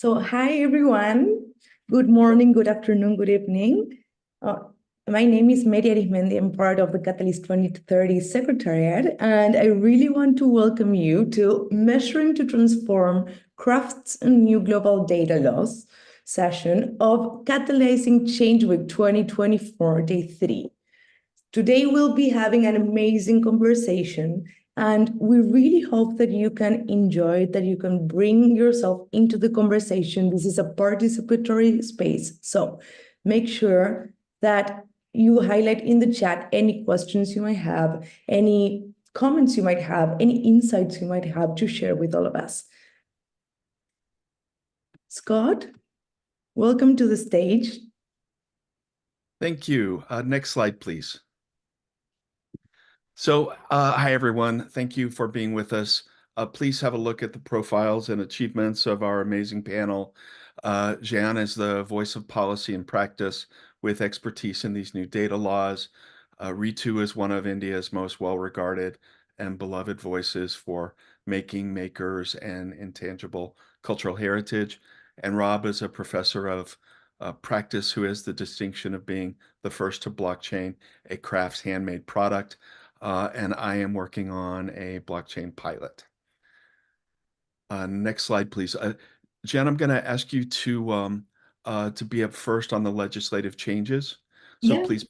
Hi everyone. Good morning, good afternoon, good evening. My name is Mary Arismendi. I'm part of the Catalyst 2030 Secretariat, and I really want to welcome you to Measuring to Transform Crafts and New Global Data Laws session of Catalyzing Change Week 2024, Day 3. Today, we'll be having an amazing conversation, and we really hope that you can enjoy it, that you can bring yourself into the conversation. This is a participatory space, so make sure that you highlight in the chat any questions you might have, any comments you might have, any insights you might have to share with all of us. Scott, welcome to the stage. Thank you. Next slide, please. Hi, everyone. Thank you for being with us. Please have a look at the profiles and achievements of our amazing panel. Jean is the voice of policy and practice with expertise in these new data laws. Ritu is one of India's most well-regarded and beloved voices for making, makers, and intangible cultural heritage. And Rob is a professor of practice who has the distinction of being the first to blockchain a crafts handmade product. And I am working on a blockchain pilot. Next slide, please. Jen, I'm going to ask you to be up first on the legislative changes. So please.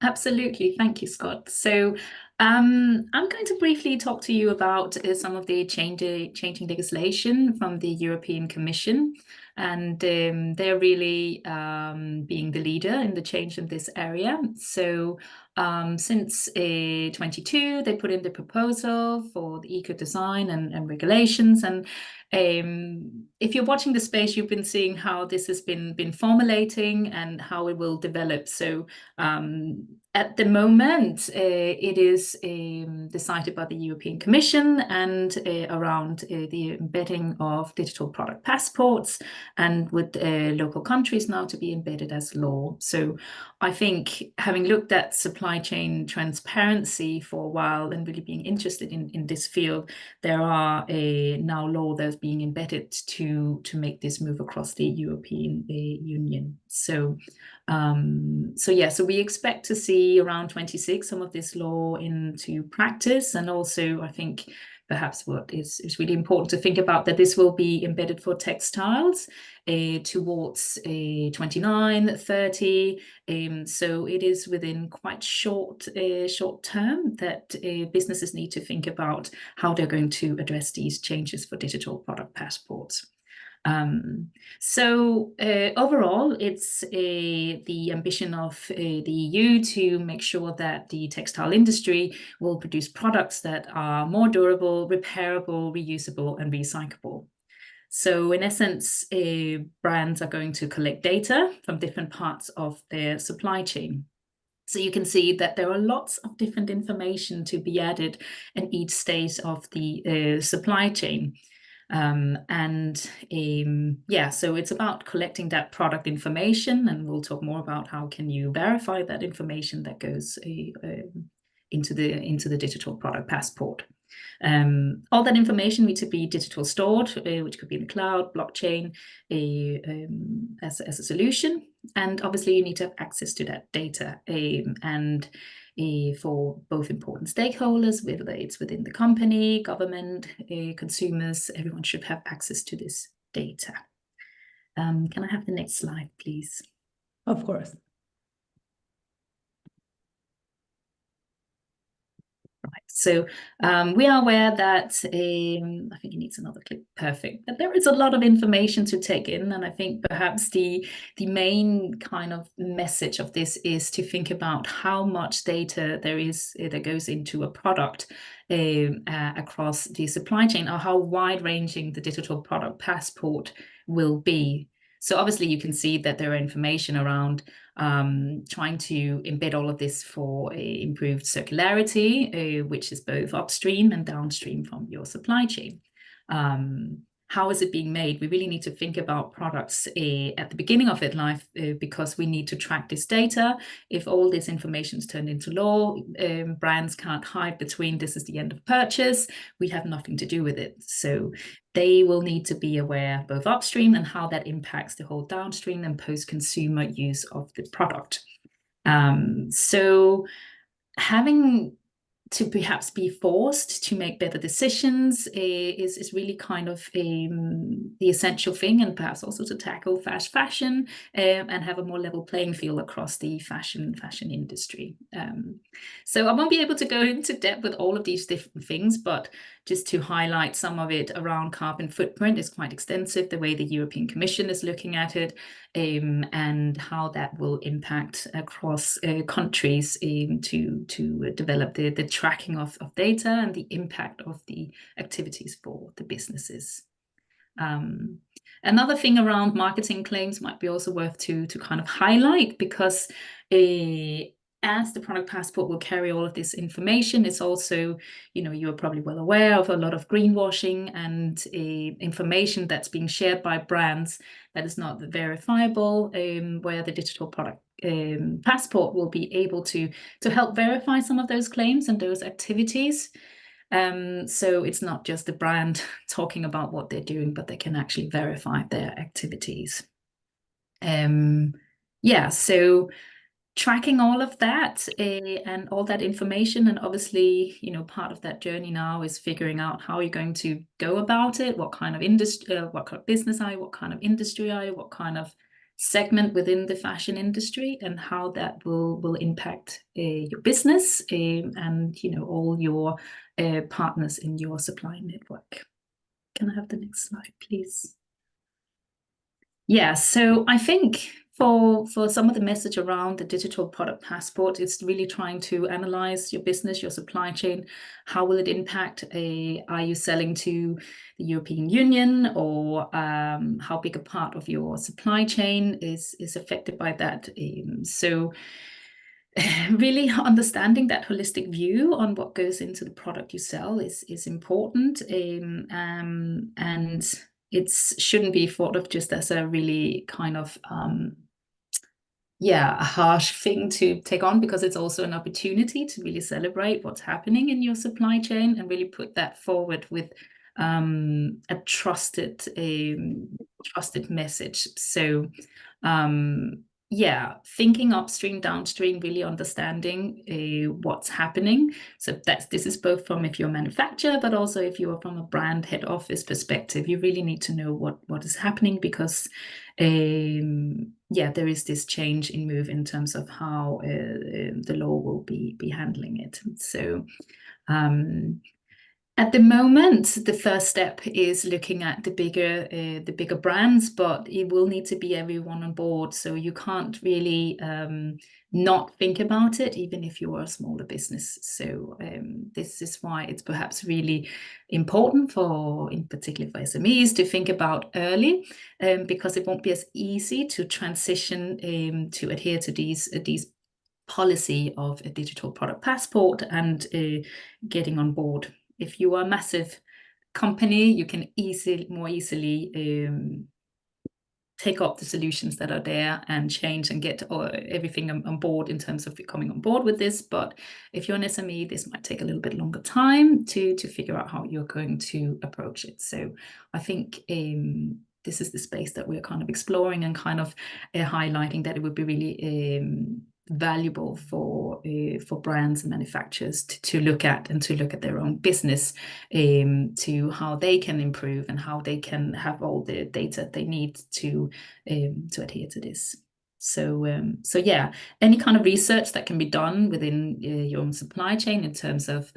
Absolutely. Thank you, Scott. So I'm going to briefly talk to you about some of the changing legislation from the European Commission. And they're really being the leader in the change in this area. So since 22, they put in the proposal for the eco-design and regulations. And if you're watching the space, you've been seeing how this has been formulating and how it will develop. So at the moment, it is decided by the European Commission and around the embedding of digital product passports, and with local countries now to be embedded as law. So I think, having looked at supply chain transparency for a while and really being interested in this field, there are now law that's being embedded to make this move across the European Union. So we expect to see around 26 some of this law into practice. And also, I think perhaps what is really important to think about, that this will be embedded for textiles towards 29, 30. So it is within quite short term that businesses need to think about how they're going to address these changes for digital product passports. Overall, it's the ambition of the EU to make sure that the textile industry will produce products that are more durable, repairable, reusable, and recyclable. So in essence, brands are going to collect data from different parts of their supply chain. So you can see that there are lots of different information to be added in each stage of the supply chain. So it's about collecting that product information, and we'll talk more about how can you verify that information that goes into the digital product passport. All that information needs to be digital stored, which could be in the cloud, blockchain, as a solution. And obviously you need to have access to that data, for both important stakeholders, whether it's within the company, government, consumers. Everyone should have access to this data. Can I have the next slide, please? Of course. Right. So we are aware that, I think it needs another click, perfect, but there is a lot of information to take in. And I think perhaps the main kind of message of this is to think about how much data there is that goes into a product across the supply chain, or how wide-ranging the digital product passport will be. So obviously you can see that there are information around trying to embed all of this for improved circularity, which is both upstream and downstream from your supply chain. how is it being made? We really need to think about products at the beginning of its life because we need to track this data. If all this information is turned into law, brands can't hide between this is the end of purchase. We have nothing to do with it. So they will need to be aware both upstream and how that impacts the whole downstream and post-consumer use of the product. So having to perhaps be forced to make better decisions is really kind of the essential thing, and perhaps also to tackle fast fashion and have a more level playing field across the fashion industry. So I won't be able to go into depth with all of these different things, but just to highlight some of it around carbon footprint is quite extensive, the way the European Commission is looking at it, and how that will impact across countries to develop the tracking of data and the impact of the activities for the businesses. Another thing around marketing claims might be also worth to kind of highlight, because as the product passport will carry all of this information, it's also, you are probably well aware of a lot of greenwashing and information that's being shared by brands that is not verifiable, where the digital product passport will be able to help verify some of those claims and those activities. So it's not just the brand talking about what they're doing, but they can actually verify their activities. So tracking all of that and all that information, and obviously, part of that journey now is figuring out how you're going to go about it, what kind of industry, what kind of business are you, what kind of industry are you, what kind of segment within the fashion industry, and how that will impact your business and all your partners in your supply network. Can I have the next slide, please? Yeah, so I think for some of the message around the digital product passport, it's really trying to analyze your business, your supply chain. How will it impact? Are you selling to the European Union, or how big a part of your supply chain is affected by that? So really understanding that holistic view on what goes into the product you sell is important, and it shouldn't be thought of just as a really kind of a harsh thing to take on, because it's also an opportunity to really celebrate what's happening in your supply chain and really put that forward with a trusted message. So thinking upstream, downstream, really understanding what's happening. So this is both from if you're a manufacturer, but also if you're from a brand head office perspective, you really need to know what is happening, because there is this change in move in terms of how the law will be handling it. So at the moment, the first step is looking at the bigger brands, but it will need to be everyone on board. So you can't really not think about it, even if you are a smaller business. So this is why it's perhaps really important in particular for SMEs, to think about early, because it won't be as easy to transition to adhere to these policy of a digital product passport and getting on board. If you are a massive company, you can more easily take up the solutions that are there and change and get everything on board in terms of coming on board with this. But if you're an SME, this might take a little bit longer time to figure out how you're going to approach it. So I think this is the space that we're kind of exploring and kind of highlighting that it would be really valuable for brands and manufacturers to look at their own business, to how they can improve and how they can have all the data they need to adhere to this. So any kind of research that can be done within your own supply chain in terms of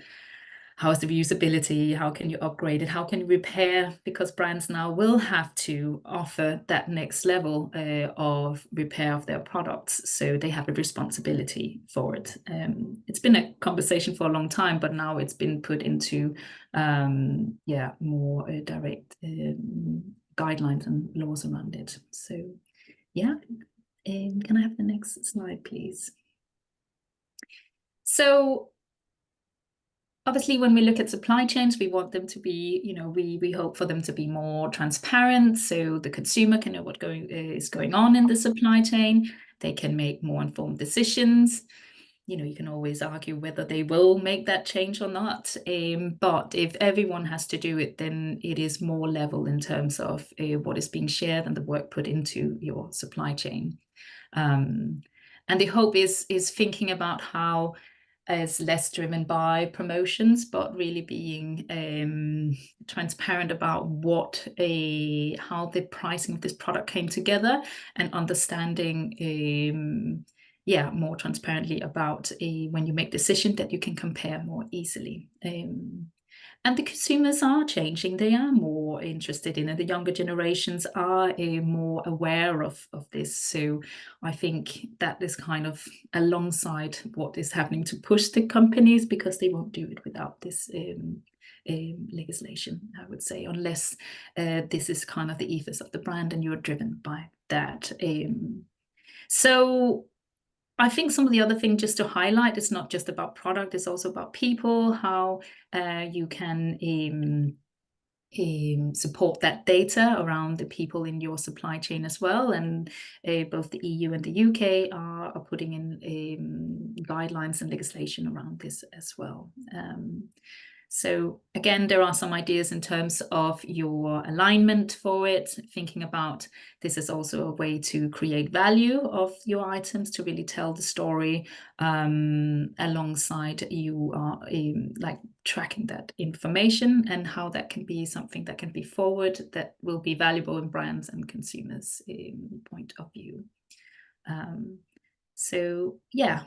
how is the reusability, how can you upgrade it, how can you repair, because brands now will have to offer that next level of repair of their products, so they have a responsibility for it. It's been a conversation for a long time, but now it's been put into more direct guidelines and laws around it. So can I have the next slide, please? So obviously, when we look at supply chains, we want them to be, we hope for them to be more transparent, so the consumer can know what is going on in the supply chain. They can make more informed decisions. You can always argue whether they will make that change or not. But if everyone has to do it, then it is more level in terms of what is being shared and the work put into your supply chain. And the hope is thinking about how is less driven by promotions, but really being transparent about how the pricing of this product came together, and understanding more transparently about when you make decisions that you can compare more easily. And the consumers are changing. They are more interested in it. The younger generations are more aware of this. So I think that is kind of alongside what is happening to push the companies, because they won't do it without this legislation, I would say, unless this is kind of the ethos of the brand and you're driven by that. So I think some of the other things just to highlight, it's not just about product, it's also about people, how you can support that data around the people in your supply chain as well. And both the EU and the UK are putting in guidelines and legislation around this as well. So again, there are some ideas in terms of your alignment for it, thinking about this is also a way to create value of your items, to really tell the story alongside you are like tracking that information, and how that can be something that can be forward, that will be valuable in brands and consumers' point of view. So yeah,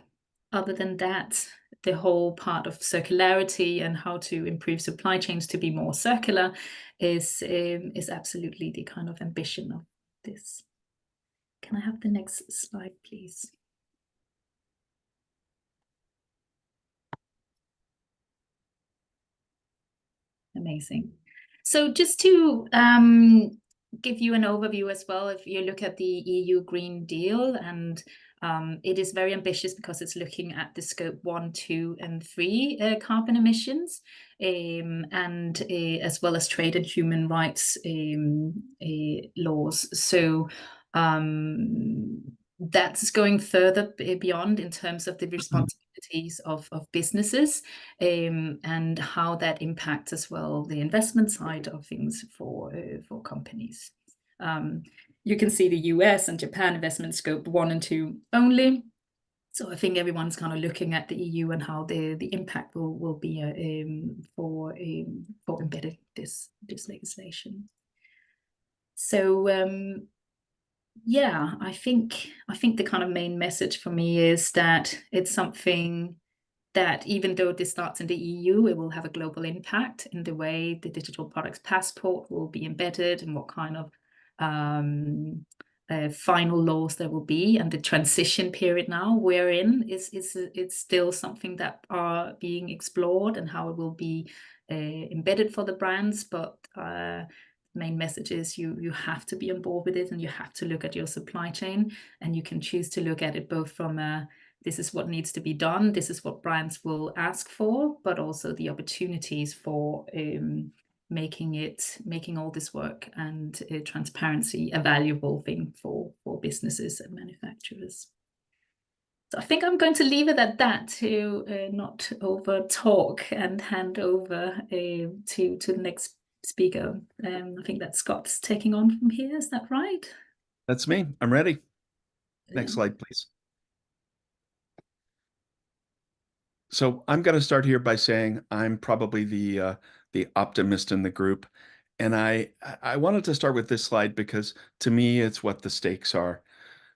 other than that, the whole part of circularity and how to improve supply chains to be more circular is absolutely the kind of ambition of this. Can I have the next slide, please? Amazing. So just to give you an overview as well, if you look at the EU Green Deal, and it is very ambitious because it's looking at the scope 1, 2, and 3 carbon emissions, and as well as trade and human rights laws. So that's going further beyond in terms of the responsibilities of businesses, and how that impacts as well the investment side of things for companies. You can see the US and Japan investment scope 1 and 2 only. So I think everyone's kind of looking at the EU and how the impact will be for embedding this legislation. So yeah, I think the kind of main message for me is that it's something that, even though this starts in the EU, it will have a global impact in the way the digital products passport will be embedded, and what kind of final laws there will be. And the transition period now we're in it's still something that are being explored, and how it will be embedded for the brands. But main message is you have to be on board with it, and you have to look at your supply chain, and you can choose to look at it both from this is what needs to be done, this is what brands will ask for, but also the opportunities for making all this work and transparency a valuable thing for businesses and manufacturers. So I think I'm going to leave it at that, to not over talk, and hand over to the next speaker. I think that Scott's taking on from here. Is that right? That's me. I'm ready. Next slide, please. So I'm going to start here by saying I'm probably the optimist in the group. And I wanted to start with this slide because to me, it's what the stakes are.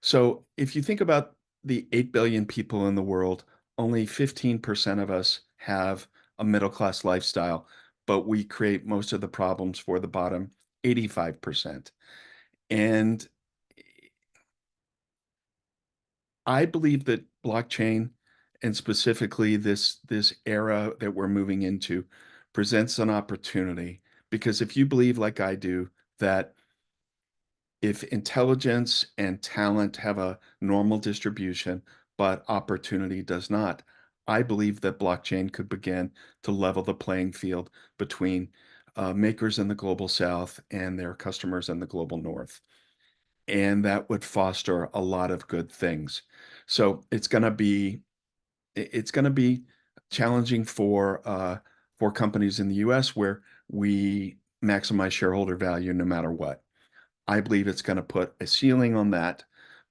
So if you think about the 8 billion people in the world, only 15% of us have a middle-class lifestyle, but we create most of the problems for the bottom 85%. And I believe that blockchain, and specifically this era that we're moving into, presents an opportunity. Because if you believe, like I do, that if intelligence and talent have a normal distribution, but opportunity does not, I believe that blockchain could begin to level the playing field between makers in the global South and their customers in the global North. And that would foster a lot of good things. So it's going to be challenging for companies in the U.S. where we maximize shareholder value no matter what. I believe it's going to put a ceiling on that,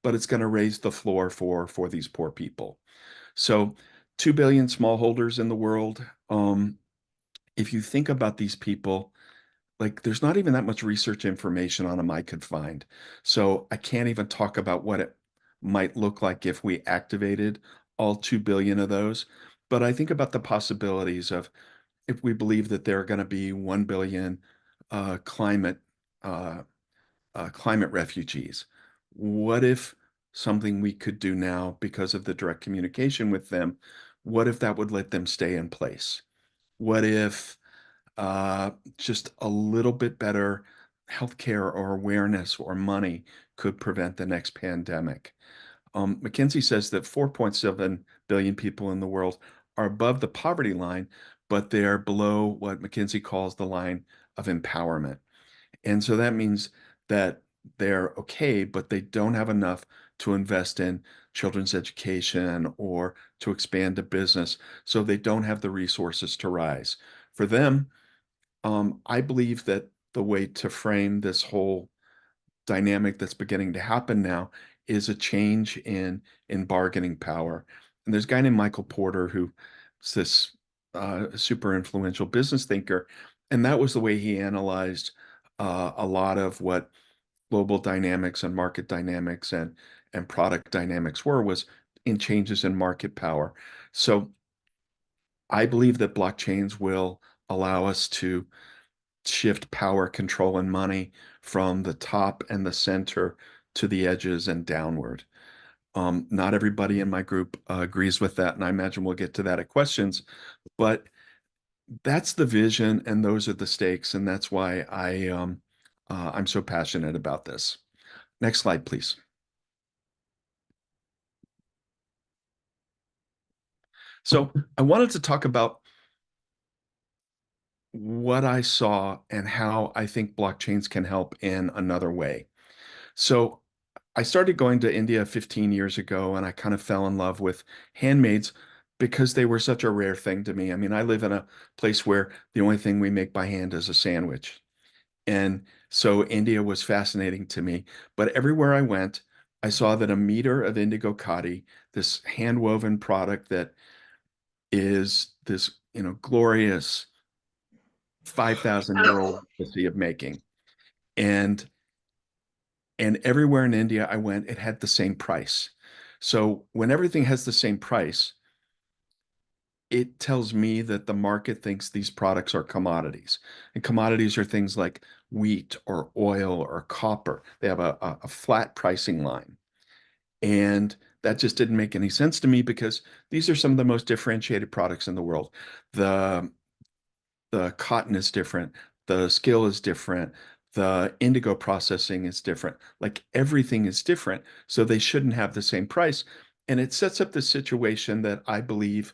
but it's going to raise the floor for these poor people. So 2 billion smallholders in the world. If you think about these people, like there's not even that much research information on them I could find. So I can't even talk about what it might look like if we activated all 2 billion of those. But I think about the possibilities of if we believe that there are going to be 1 billion uh, climate uh, climate refugees. What if something we could do now because of the direct communication with them, what if that would let them stay in place? What if just a little bit better healthcare or awareness or money could prevent the next pandemic? McKinsey says that 4.7 billion people in the world are above the poverty line, but they're below what McKinsey calls the line of empowerment. And so that means that they're okay, but they don't have enough to invest in children's education or to expand a business. So they don't have the resources to rise. For them, I believe that the way to frame this whole dynamic that's beginning to happen now is a change in bargaining power. And there's a guy named Michael Porter who's this super influential business thinker, and that was the way he analyzed a lot of what global dynamics and market dynamics and product dynamics was in changes in market power. So I believe that blockchains will allow us to shift power, control, and money from the top and the center to the edges and downward. Not everybody in my group agrees with that, and I imagine we'll get to that at questions, but that's the vision and those are the stakes, and that's why I'm so passionate about this. Next slide, please. So I wanted to talk about what I saw and how I think blockchains can help in another way. So I started going to India 15 years ago and I kind of fell in love with handmaids because they were such a rare thing to me. I mean, I live in a place where the only thing we make by hand is a sandwich. And so India was fascinating to me. But everywhere I went, I saw that a meter of indigo khadi, this hand woven product that is this, glorious 5,000-year-old legacy of making. And everywhere in India I went, it had the same price. So when everything has the same price, it tells me that the market thinks these products are commodities. And commodities are things like wheat or oil or copper. They have a flat pricing line. And that just didn't make any sense to me because these are some of the most differentiated products in the world. The the cotton is different, the skill is different, the indigo processing is different. Like everything is different, so they shouldn't have the same price. And it sets up the situation that I believe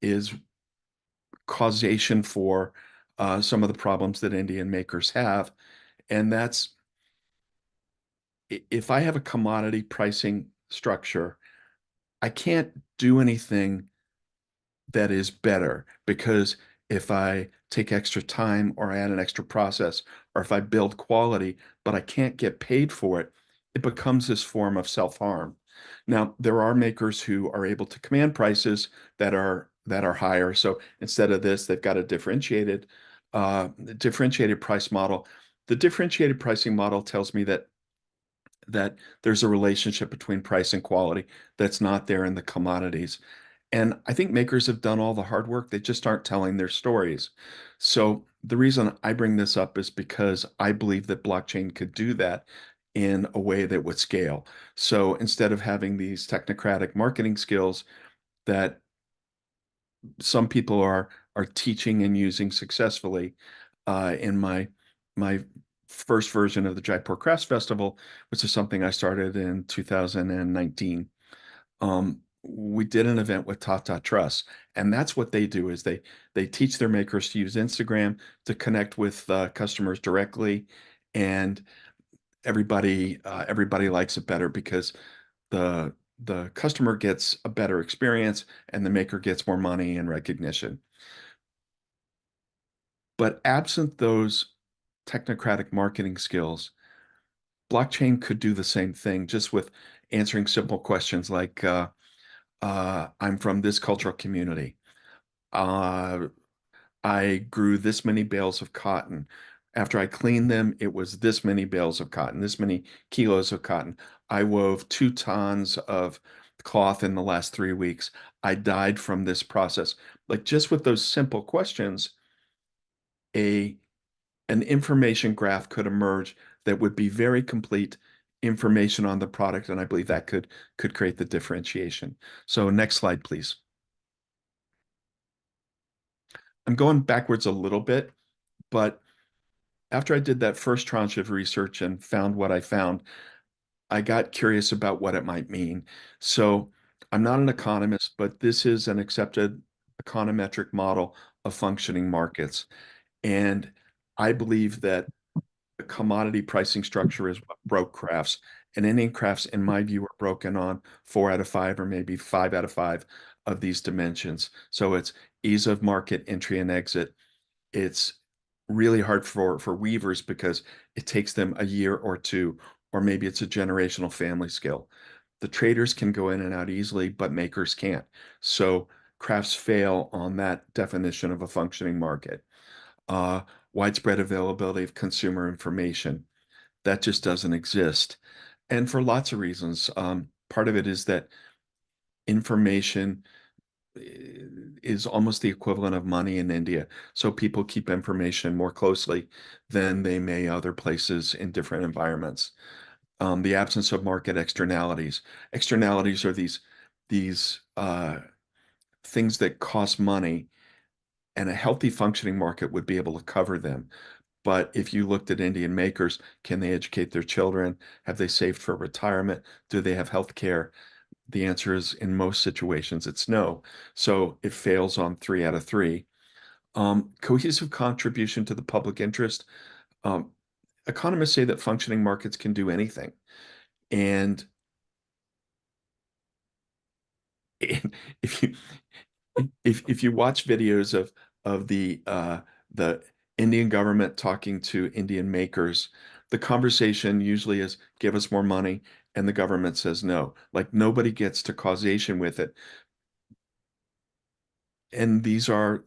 is causation for some of the problems that Indian makers have. And that's if I have a commodity pricing structure, I can't do anything that is better because if I take extra time or add an extra process or if I build quality, but I can't get paid for it, it becomes this form of self-harm. Now, there are makers who are able to command prices that are higher. So instead of this, they've got a differentiated price model. The differentiated pricing model tells me that there's a relationship between price and quality that's not there in the commodities. And I think makers have done all the hard work. They just aren't telling their stories. So the reason I bring this up is because I believe that blockchain could do that in a way that would scale. So instead of having these technocratic marketing skills that some people are teaching and using successfully, in my first version of the Jaipur Crafts Festival, which is something I started in 2019. we did an event with Tata Trust, and that's what they do is they teach their makers to use Instagram to connect with customers directly, and everybody likes it better because the the customer gets a better experience and the maker gets more money and recognition. But absent those technocratic marketing skills, blockchain could do the same thing just with answering simple questions like, I'm from this cultural community. Uh, I grew this many bales of cotton. After I cleaned them, it was this many bales of cotton, this many kilos of cotton. I wove 2 tons of cloth in the last 3 weeks. I died from this process. Like just with those simple questions, a an information graph could emerge that would be very complete information on the product, and I believe that could create the differentiation. So next slide, please. I'm going backwards a little bit, but after I did that first tranche of research and found what I found, I got curious about what it might mean. So I'm not an economist, but this is an accepted econometric model of functioning markets. And I believe that the commodity pricing structure is what broke crafts. And Indian crafts, in my view, are broken on 4 out of 5 or maybe 5 out of 5 of these dimensions. So it's ease of market entry and exit. It's really hard for weavers because it takes them a year or two, or maybe it's a generational family skill. The traders can go in and out easily, but makers can't. So crafts fail on that definition of a functioning market. Uh, Widespread availability of consumer information, that just doesn't exist. And for lots of reasons. Part of it is that information is almost the equivalent of money in India. So people keep information more closely than they may other places in different environments. The absence of market externalities. Externalities are these things that cost money, and a healthy functioning market would be able to cover them. But if you looked at Indian makers, can they educate their children? Have they saved for retirement? Do they have health care? The answer is in most situations, it's no. So it fails on 3 out of 3. Cohesive contribution to the public interest. Um, Economists say that functioning markets can do anything. And, and if you if you watch videos of the Indian government talking to Indian makers, the conversation usually is give us more money, and the government says no. Like nobody gets to causation with it. And these are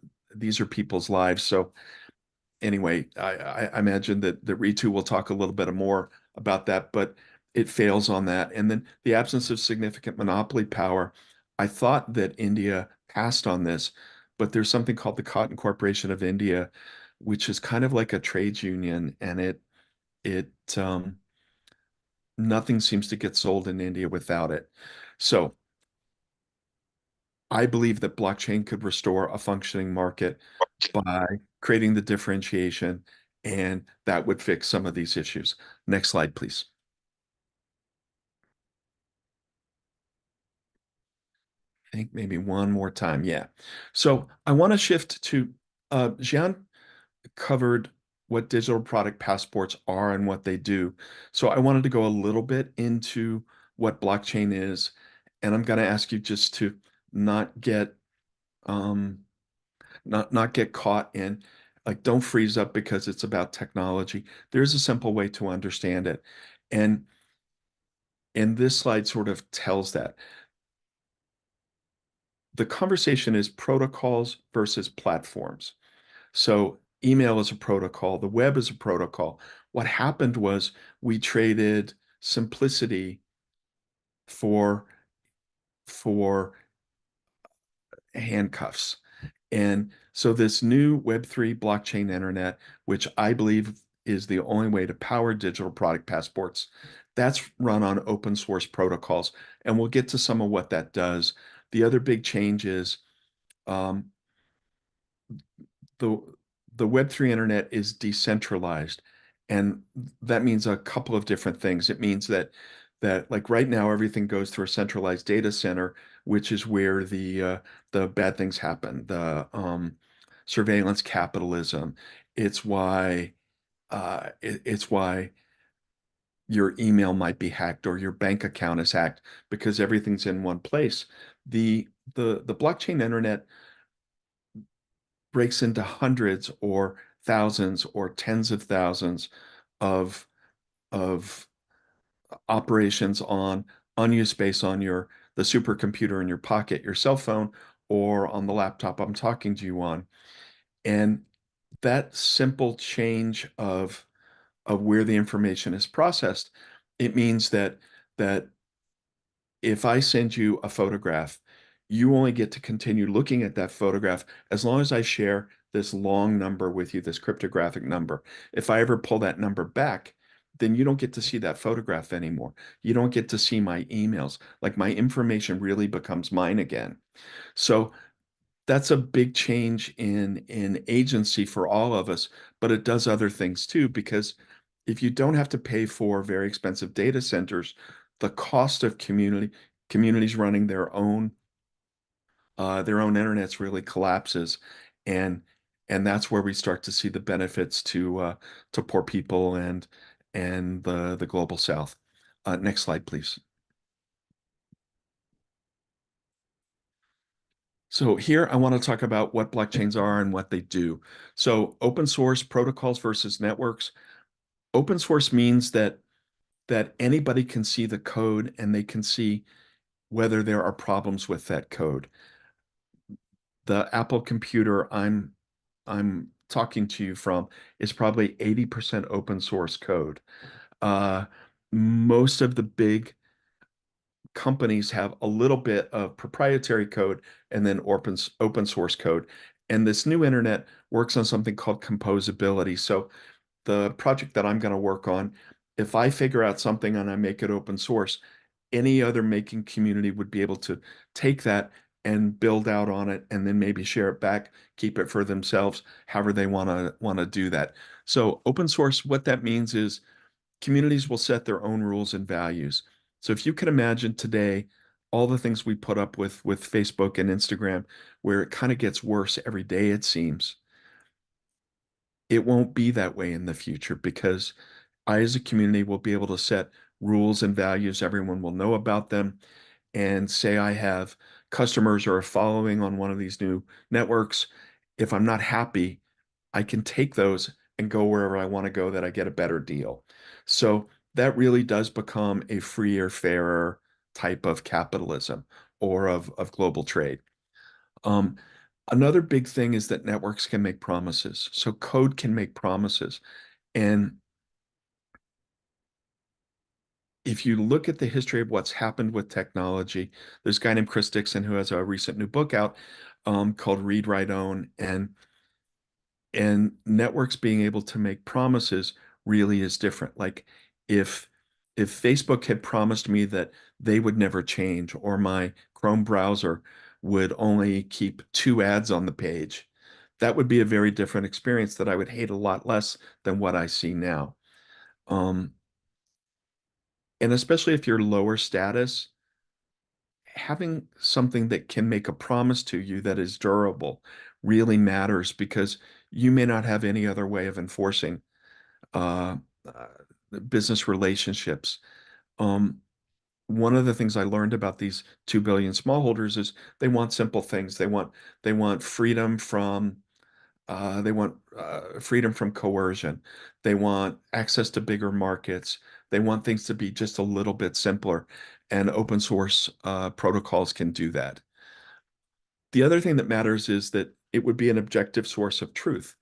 people's lives. So anyway, I imagine that Ritu will talk a little bit more about that, but it fails on that. And then the absence of significant monopoly power. I thought that India passed on this, but there's something called the Cotton Corporation of India, which is kind of like a trades union, and it nothing seems to get sold in India without it. So I believe that blockchain could restore a functioning market by creating the differentiation, and that would fix some of these issues. Next slide, please. I think maybe one more time. Yeah. So I want to shift to Jian covered what digital product passports are and what they do. So I wanted to go a little bit into what blockchain is, and I'm going to ask you just to not get um, not get caught in like don't freeze up because it's about technology. There's a simple way to understand it. And this slide sort of tells that. The conversation is protocols versus platforms. So email is a protocol, the web is a protocol. What happened was we traded simplicity for for handcuffs. And so this new Web3 blockchain internet, which I believe is the only way to power digital product passports, that's run on open source protocols. And we'll get to some of what that does. The other big change is um, the the Web3 internet is decentralized. And that means a couple of different things. It means that that like right now everything goes through a centralized data center, which is where the bad things happen, the surveillance capitalism. It's why it's why your email might be hacked or your bank account is hacked because everything's in one place. The blockchain internet breaks into hundreds or thousands or tens of thousands of of operations on unused space on the supercomputer in your pocket, your cell phone, or on the laptop I'm talking to you on. And that simple change of where the information is processed, it means that if I send you a photograph, you only get to continue looking at that photograph as long as I share this long number with you, this cryptographic number. If I ever pull that number back, then you don't get to see that photograph anymore. You don't get to see my emails. Like my information really becomes mine again. So that's a big change in agency for all of us, but it does other things too, because if you don't have to pay for very expensive data centers, the cost of communities running their own internets really collapses, and that's where we start to see the benefits to poor people and the global South. Next slide, please. So here I want to talk about what blockchains are and what they do. So open source protocols versus networks. Open source means that anybody can see the code and they can see whether there are problems with that code. The Apple computer I'm talking to you from is probably 80% open source code. Uh, Most of the big companies have a little bit of proprietary code and then open source code. And this new internet works on something called composability. So the project that I'm going to work on, if I figure out something and I make it open source, any other making community would be able to take that and build out on it and then maybe share it back, keep it for themselves, however they want to do that. So open source, what that means is communities will set their own rules and values. So if you can imagine today, all the things we put up with Facebook and Instagram, where it kind of gets worse every day, it seems, it won't be that way in the future because I, as a community, will be able to set rules and values. Everyone will know about them. And say I have customers or a following on one of these new networks. If I'm not happy, I can take those and go wherever I want to go that I get a better deal. So that really does become a freer, fairer type of capitalism or of global trade. Um, Another big thing is that networks can make promises. So code can make promises. And if you look at the history of what's happened with technology, there's a guy named Chris Dixon who has a recent new book out called Read, Write, Own, and networks being able to make promises really is different. Like if Facebook had promised me that they would never change, or my Chrome browser would only keep 2 ads on the page, that would be a very different experience that I would hate a lot less than what I see now. Um, and especially if you're lower status, having something that can make a promise to you that is durable really matters because you may not have any other way of enforcing uh, business relationships. Um, One of the things I learned about these 2 billion smallholders is they want simple things. They want freedom from freedom from coercion. They want access to bigger markets. They want things to be just a little bit simpler, and open source protocols can do that. The other thing that matters is that it would be an objective source of truth.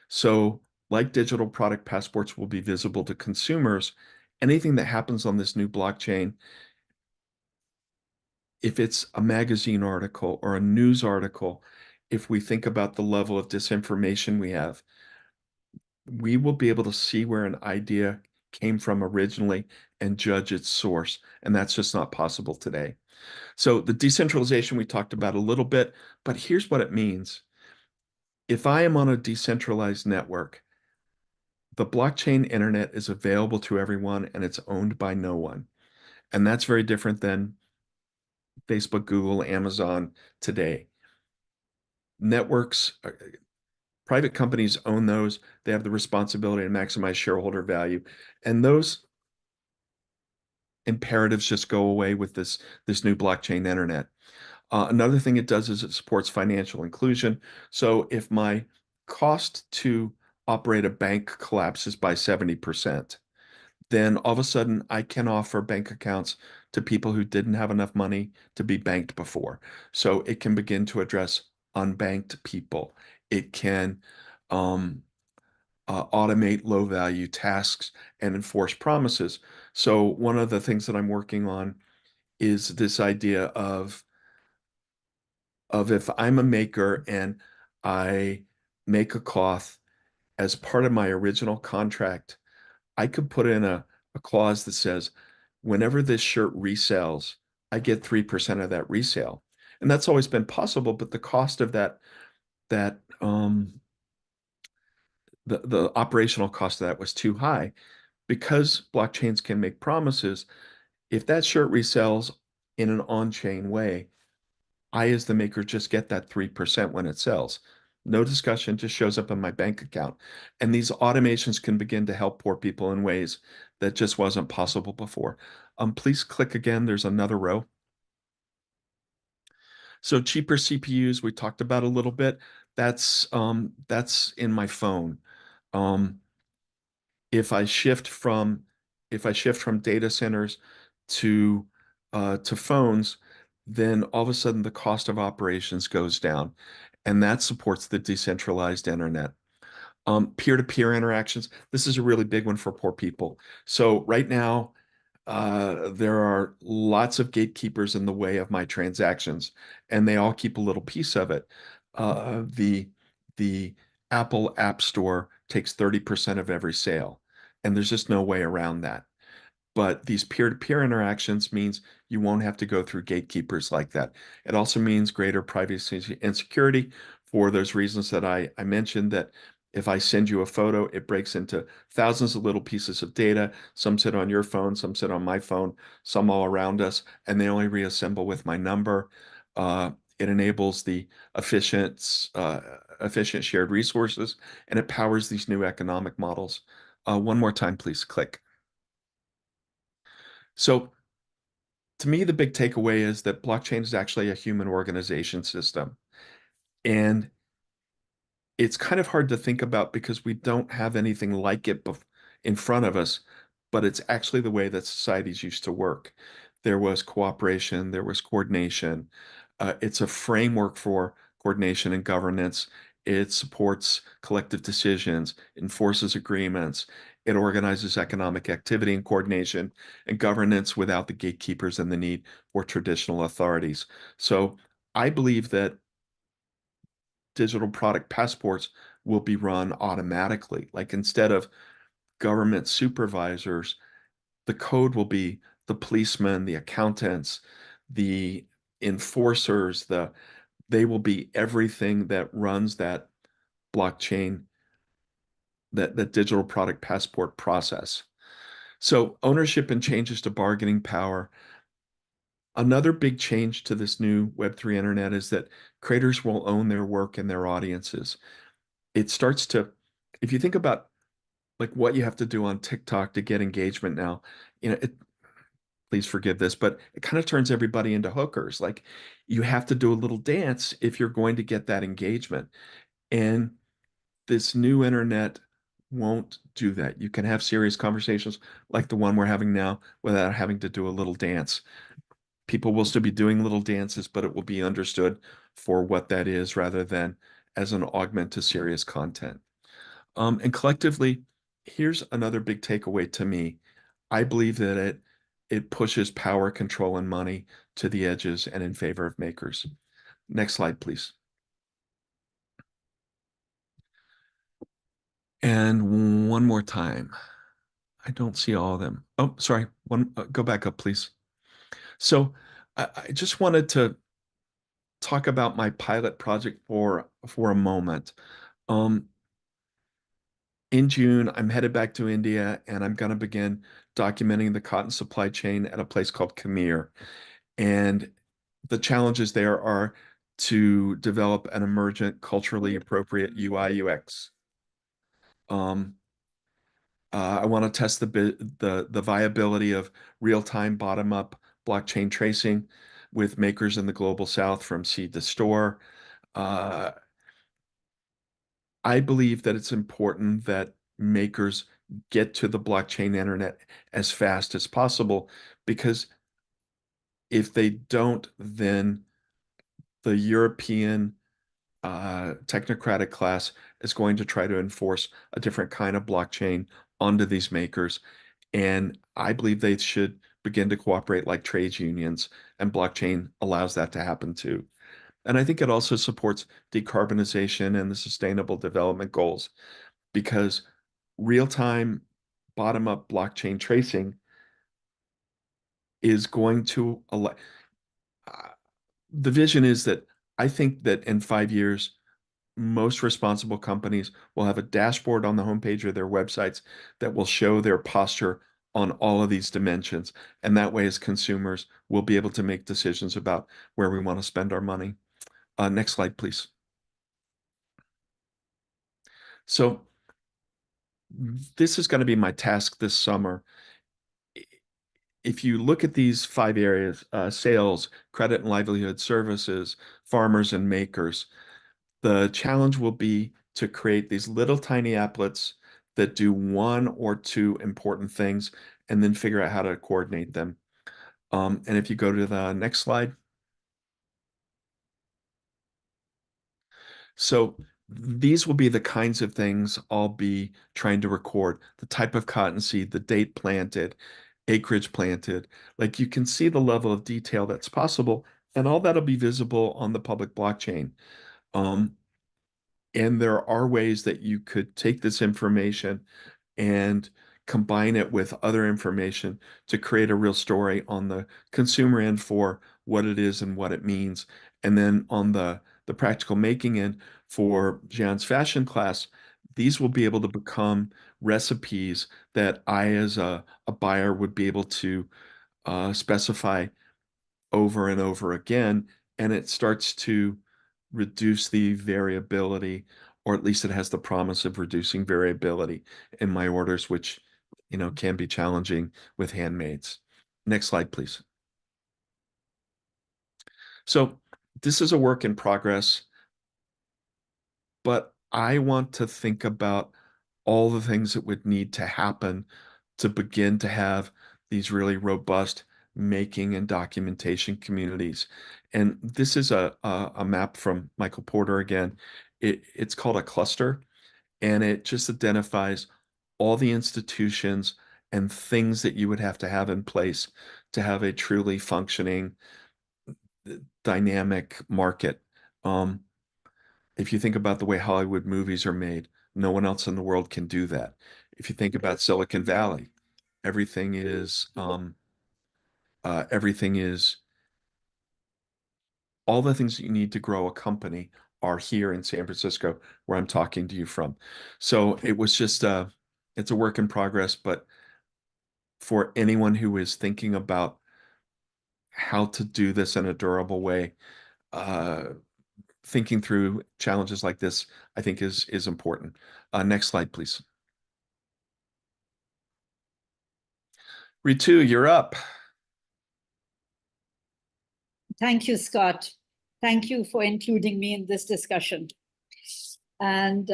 So, like digital product passports will be visible to consumers, anything that happens on this new blockchain, if it's a magazine article or a news article, if we think about the level of disinformation we have, we will be able to see where an idea came from originally and judge its source. And that's just not possible today. So the decentralization we talked about a little bit, but here's what it means. If I am on a decentralized network, the blockchain internet is available to everyone and it's owned by no one. And that's very different than Facebook, Google, Amazon today. Networks, private companies own those. They have the responsibility to maximize shareholder value. And those imperatives just go away with this new blockchain internet. Another thing it does is it supports financial inclusion. So if my cost to operate a bank collapses by 70%, then all of a sudden I can offer bank accounts to people who didn't have enough money to be banked before. So it can begin to address unbanked people. It can automate low value tasks and enforce promises. So one of the things that I'm working on is this idea of if I'm a maker and I make a cloth as part of my original contract, I could put in a clause that says, whenever this shirt resells, I get 3% of that resale. And that's always been possible, but the cost of that the operational cost of that was too high. Because blockchains can make promises, if that shirt resells in an on-chain way, I, as the maker, just get that 3% when it sells. No discussion, just shows up in my bank account. And these automations can begin to help poor people in ways that just wasn't possible before. Please click again. There's another row. So cheaper CPUs, we talked about a little bit. That's in my phone. Um, if I shift from data centers to phones, then all of a sudden the cost of operations goes down, and that supports the decentralized internet. Peer-to-peer interactions. This is a really big one for poor people. So right now, there are lots of gatekeepers in the way of my transactions, and they all keep a little piece of it. The Apple App Store takes 30% of every sale, and there's just no way around that. But these peer-to-peer interactions means you won't have to go through gatekeepers like that. It also means greater privacy and security for those reasons that I mentioned, that if I send you a photo, it breaks into thousands of little pieces of data. Some sit on your phone, some sit on my phone, some all around us, and they only reassemble with my number. It enables the efficient shared resources, and it powers these new economic models. One more time, please click. So to me, the big takeaway is that blockchain is actually a human organization system. And it's kind of hard to think about because we don't have anything like it in front of us, but it's actually the way that societies used to work. There was cooperation, there was coordination. It's a framework for coordination and governance. It supports collective decisions, enforces agreements. It organizes economic activity and coordination and governance without the gatekeepers and the need for traditional authorities. So I believe that digital product passports will be run automatically. Like, instead of government supervisors, the code will be the policemen, the accountants, the enforcers, they will be everything that runs that blockchain, that digital product passport process. So ownership and changes to bargaining power. Another big change to this new Web3 internet is that creators will own their work and their audiences. It starts to, if you think about like what you have to do on TikTok to get engagement now, please forgive this, but it kind of turns everybody into hookers. Like, you have to do a little dance if you're going to get that engagement. And this new internet won't do that. You can have serious conversations like the one we're having now without having to do a little dance. People will still be doing little dances, but it will be understood for what that is rather than as an augment to serious content. And collectively, here's another big takeaway to me. I believe that it pushes power, control, and money to the edges and in favor of makers. Next slide, please. And one more time. I don't see all of them. Oh, sorry. Go back up, please. So I just wanted to talk about my pilot project for a moment. Um, In June, I'm headed back to India and I'm going to begin documenting the cotton supply chain at a place called Khmer. And the challenges there are to develop an emergent, culturally appropriate UI UX. I want to test the viability of real-time bottom-up blockchain tracing with makers in the global south from seed to store. I believe that it's important that makers get to the blockchain internet as fast as possible, because if they don't, then the European technocratic class is going to try to enforce a different kind of blockchain onto these makers. And I believe they should begin to cooperate like trades unions, and blockchain allows that to happen too. And I think it also supports decarbonization and the sustainable development goals, because real-time bottom-up blockchain tracing is going to allow, the vision is that I think that in 5 years, most responsible companies will have a dashboard on the homepage of their websites that will show their posture on all of these dimensions. And that way, as consumers, we'll be able to make decisions about where we want to spend our money. Next slide, please. So this is going to be my task this summer. If you look at these 5 areas, sales, credit and livelihood services, farmers and makers, the challenge will be to create these little tiny applets that do one or two important things and then figure out how to coordinate them. And if you go to the next slide. So these will be the kinds of things I'll be trying to record: the type of cottonseed, the date planted, acreage planted. Like, you can see the level of detail that's possible, and all that'll be visible on the public blockchain. And there are ways that you could take this information and combine it with other information to create a real story on the consumer end for what it is and what it means. And then on the practical making end for Jean's fashion class, these will be able to become recipes that I, as a buyer, would be able to specify over and over again. And it starts to reduce the variability, or at least it has the promise of reducing variability in my orders, which, can be challenging with handmaids. Next slide, please. So this is a work in progress, but I want to think about all the things that would need to happen to begin to have these really robust making and documentation communities. And this is a map from Michael Porter again. It's called a cluster, and it just identifies all the institutions and things that you would have to have in place to have a truly functioning, dynamic market. If you think about the way Hollywood movies are made, no one else in the world can do that. If you think about Silicon Valley, everything is everything is all the things that you need to grow a company are here in San Francisco, where I'm talking to you from. So it was just it's a work in progress, but for anyone who is thinking about how to do this in a durable way, thinking through challenges like this, I think is important. Next slide, please. Ritu, you're up. Thank you, Scott. Thank you for including me in this discussion. And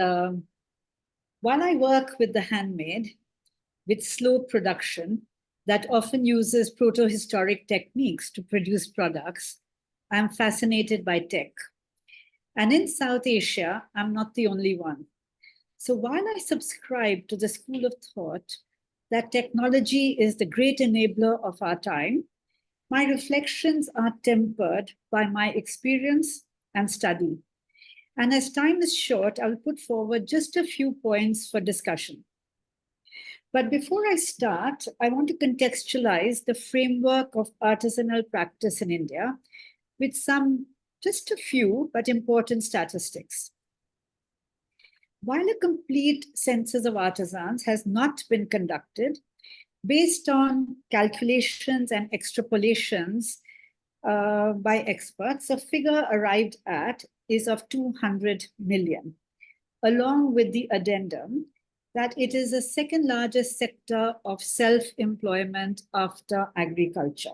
while I work with the handmade, with slow production that often uses proto-historic techniques to produce products, I'm fascinated by tech. And in South Asia, I'm not the only one. So while I subscribe to the school of thought that technology is the great enabler of our time, my reflections are tempered by my experience and study. And as time is short, I'll put forward just a few points for discussion. But before I start, I want to contextualize the framework of artisanal practice in India with just a few, but important statistics. While a complete census of artisans has not been conducted, based on calculations and extrapolations by experts, a figure arrived at is of 200 million, along with the addendum that it is the second largest sector of self-employment after agriculture.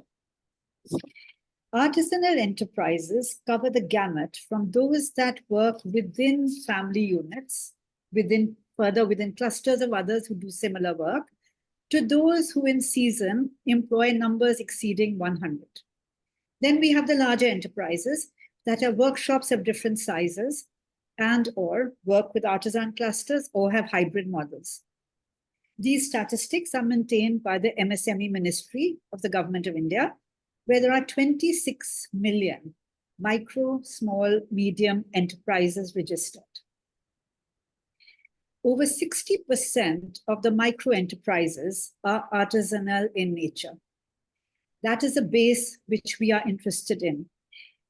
Artisanal enterprises cover the gamut from those that work within family units, further within clusters of others who do similar work, to those who in season employ numbers exceeding 100. Then we have the larger enterprises that have workshops of different sizes and or work with artisan clusters or have hybrid models. These statistics are maintained by the MSME Ministry of the Government of India, where there are 26 million micro, small, medium enterprises registered. Over 60% of the micro enterprises are artisanal in nature. That is a base which we are interested in.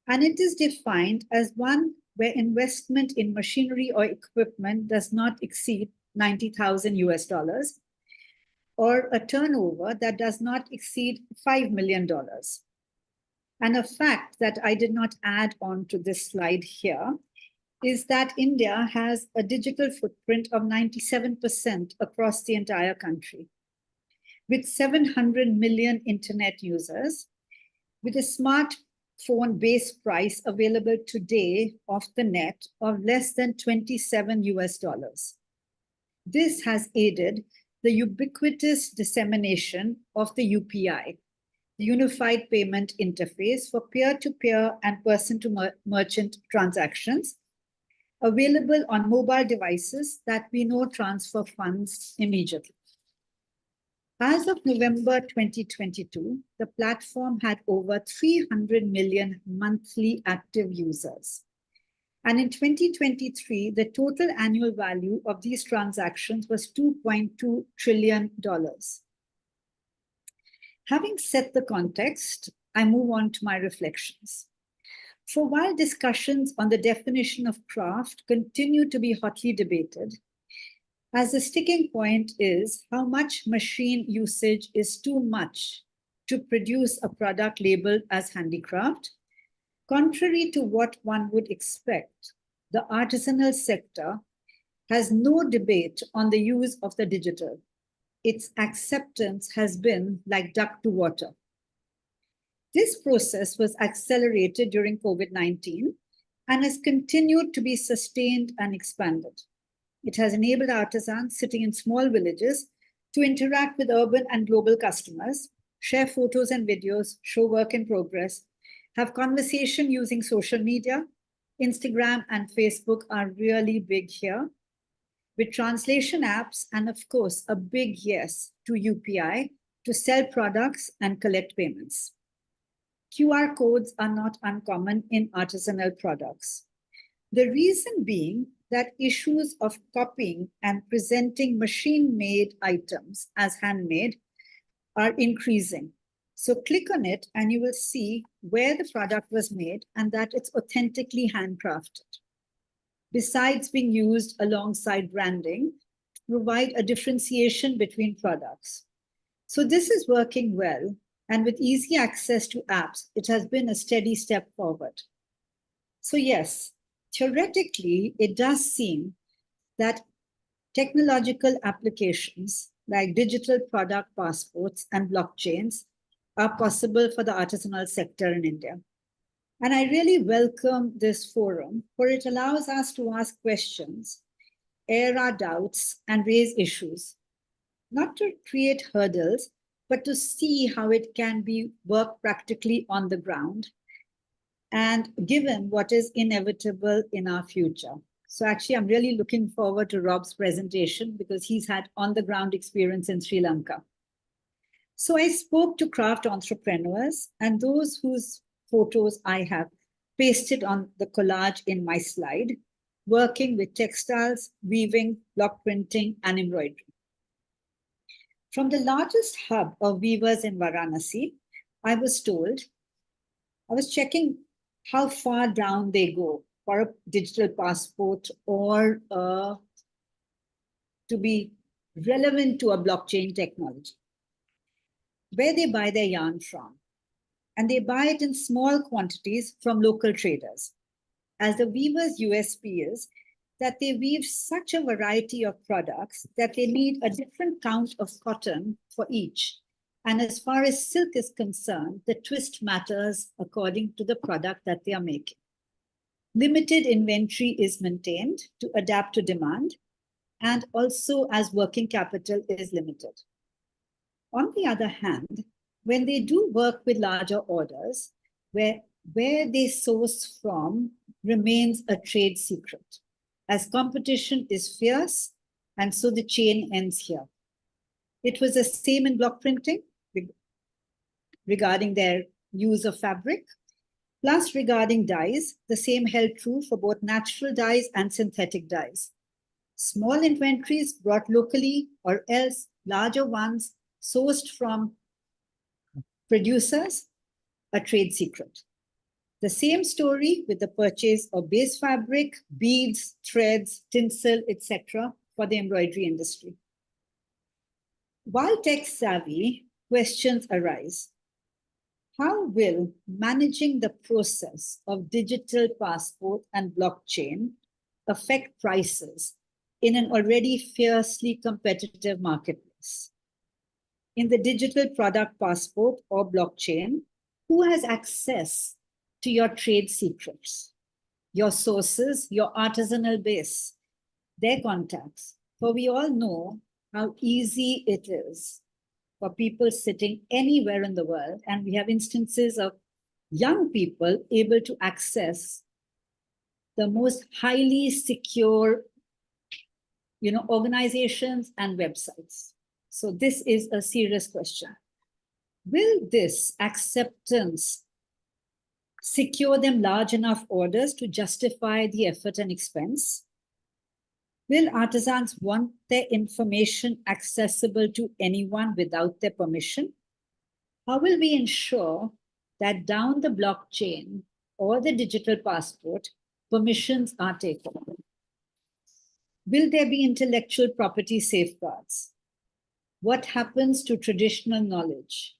And it is defined as one where investment in machinery or equipment does not exceed 90,000 US dollars, or a turnover that does not exceed $5 million. And a fact that I did not add on to this slide here is that India has a digital footprint of 97% across the entire country, with 700 million internet users, with a smartphone base price available today off the net of less than 27 US dollars. This has aided the ubiquitous dissemination of the UPI, the Unified Payment Interface for peer-to-peer and person-to-merchant transactions, available on mobile devices that we know transfer funds immediately. As of November 2022, the platform had over 300 million monthly active users. And in 2023, the total annual value of these transactions was $2.2 trillion. Having set the context, I move on to my reflections. For while discussions on the definition of craft continue to be hotly debated, as the sticking point is how much machine usage is too much to produce a product labeled as handicraft, contrary to what one would expect, the artisanal sector has no debate on the use of the digital. Its acceptance has been like duck to water. This process was accelerated during COVID-19 and has continued to be sustained and expanded. It has enabled artisans sitting in small villages to interact with urban and global customers, share photos and videos, show work in progress, have conversation using social media. Instagram and Facebook are really big here, with translation apps and of course, a big yes to UPI to sell products and collect payments. QR codes are not uncommon in artisanal products. The reason being that issues of copying and presenting machine-made items as handmade are increasing. So click on it and you will see where the product was made and that it's authentically handcrafted. Besides being used alongside branding to provide a differentiation between products. So this is working well, and with easy access to apps, it has been a steady step forward. So yes, theoretically, it does seem that technological applications like digital product passports and blockchains are possible for the artisanal sector in India. And I really welcome this forum, for it allows us to ask questions, air our doubts, and raise issues, not to create hurdles, but to see how it can be worked practically on the ground, and given what is inevitable in our future. So actually, I'm really looking forward to Rob's presentation because he's had on-the-ground experience in Sri Lanka. So I spoke to craft entrepreneurs and those whose photos I have pasted on the collage in my slide, working with textiles, weaving, block printing, and embroidery. From the largest hub of weavers in Varanasi, I was checking how far down they go for a digital passport or a to be relevant to a blockchain technology. Where they buy their yarn from, and they buy it in small quantities from local traders. As the weavers' USP is that they weave such a variety of products that they need a different count of cotton for each. And as far as silk is concerned, the twist matters according to the product that they are making. Limited inventory is maintained to adapt to demand, and also as working capital is limited. On the other hand, when they do work with larger orders, where they source from remains a trade secret, as competition is fierce, and so the chain ends here. It was the same in block printing regarding their use of fabric. Plus, regarding dyes, the same held true for both natural dyes and synthetic dyes. Small inventories brought locally, or else larger ones sourced from producers, a trade secret. The same story with the purchase of base fabric, beads, threads, tinsel, etc. for the embroidery industry. While tech savvy, questions arise. How will managing the process of digital passport and blockchain affect prices in an already fiercely competitive marketplace? In the digital product passport or blockchain, who has access to your trade secrets, your sources, your artisanal base, their contacts? For we all know how easy it is for people sitting anywhere in the world, and we have instances of young people able to access the most highly secure, organizations and websites. So this is a serious question. Will this acceptance secure them large enough orders to justify the effort and expense? Will artisans want their information accessible to anyone without their permission? How will we ensure that down the blockchain or the digital passport, permissions are taken? Will there be intellectual property safeguards? What happens to traditional knowledge,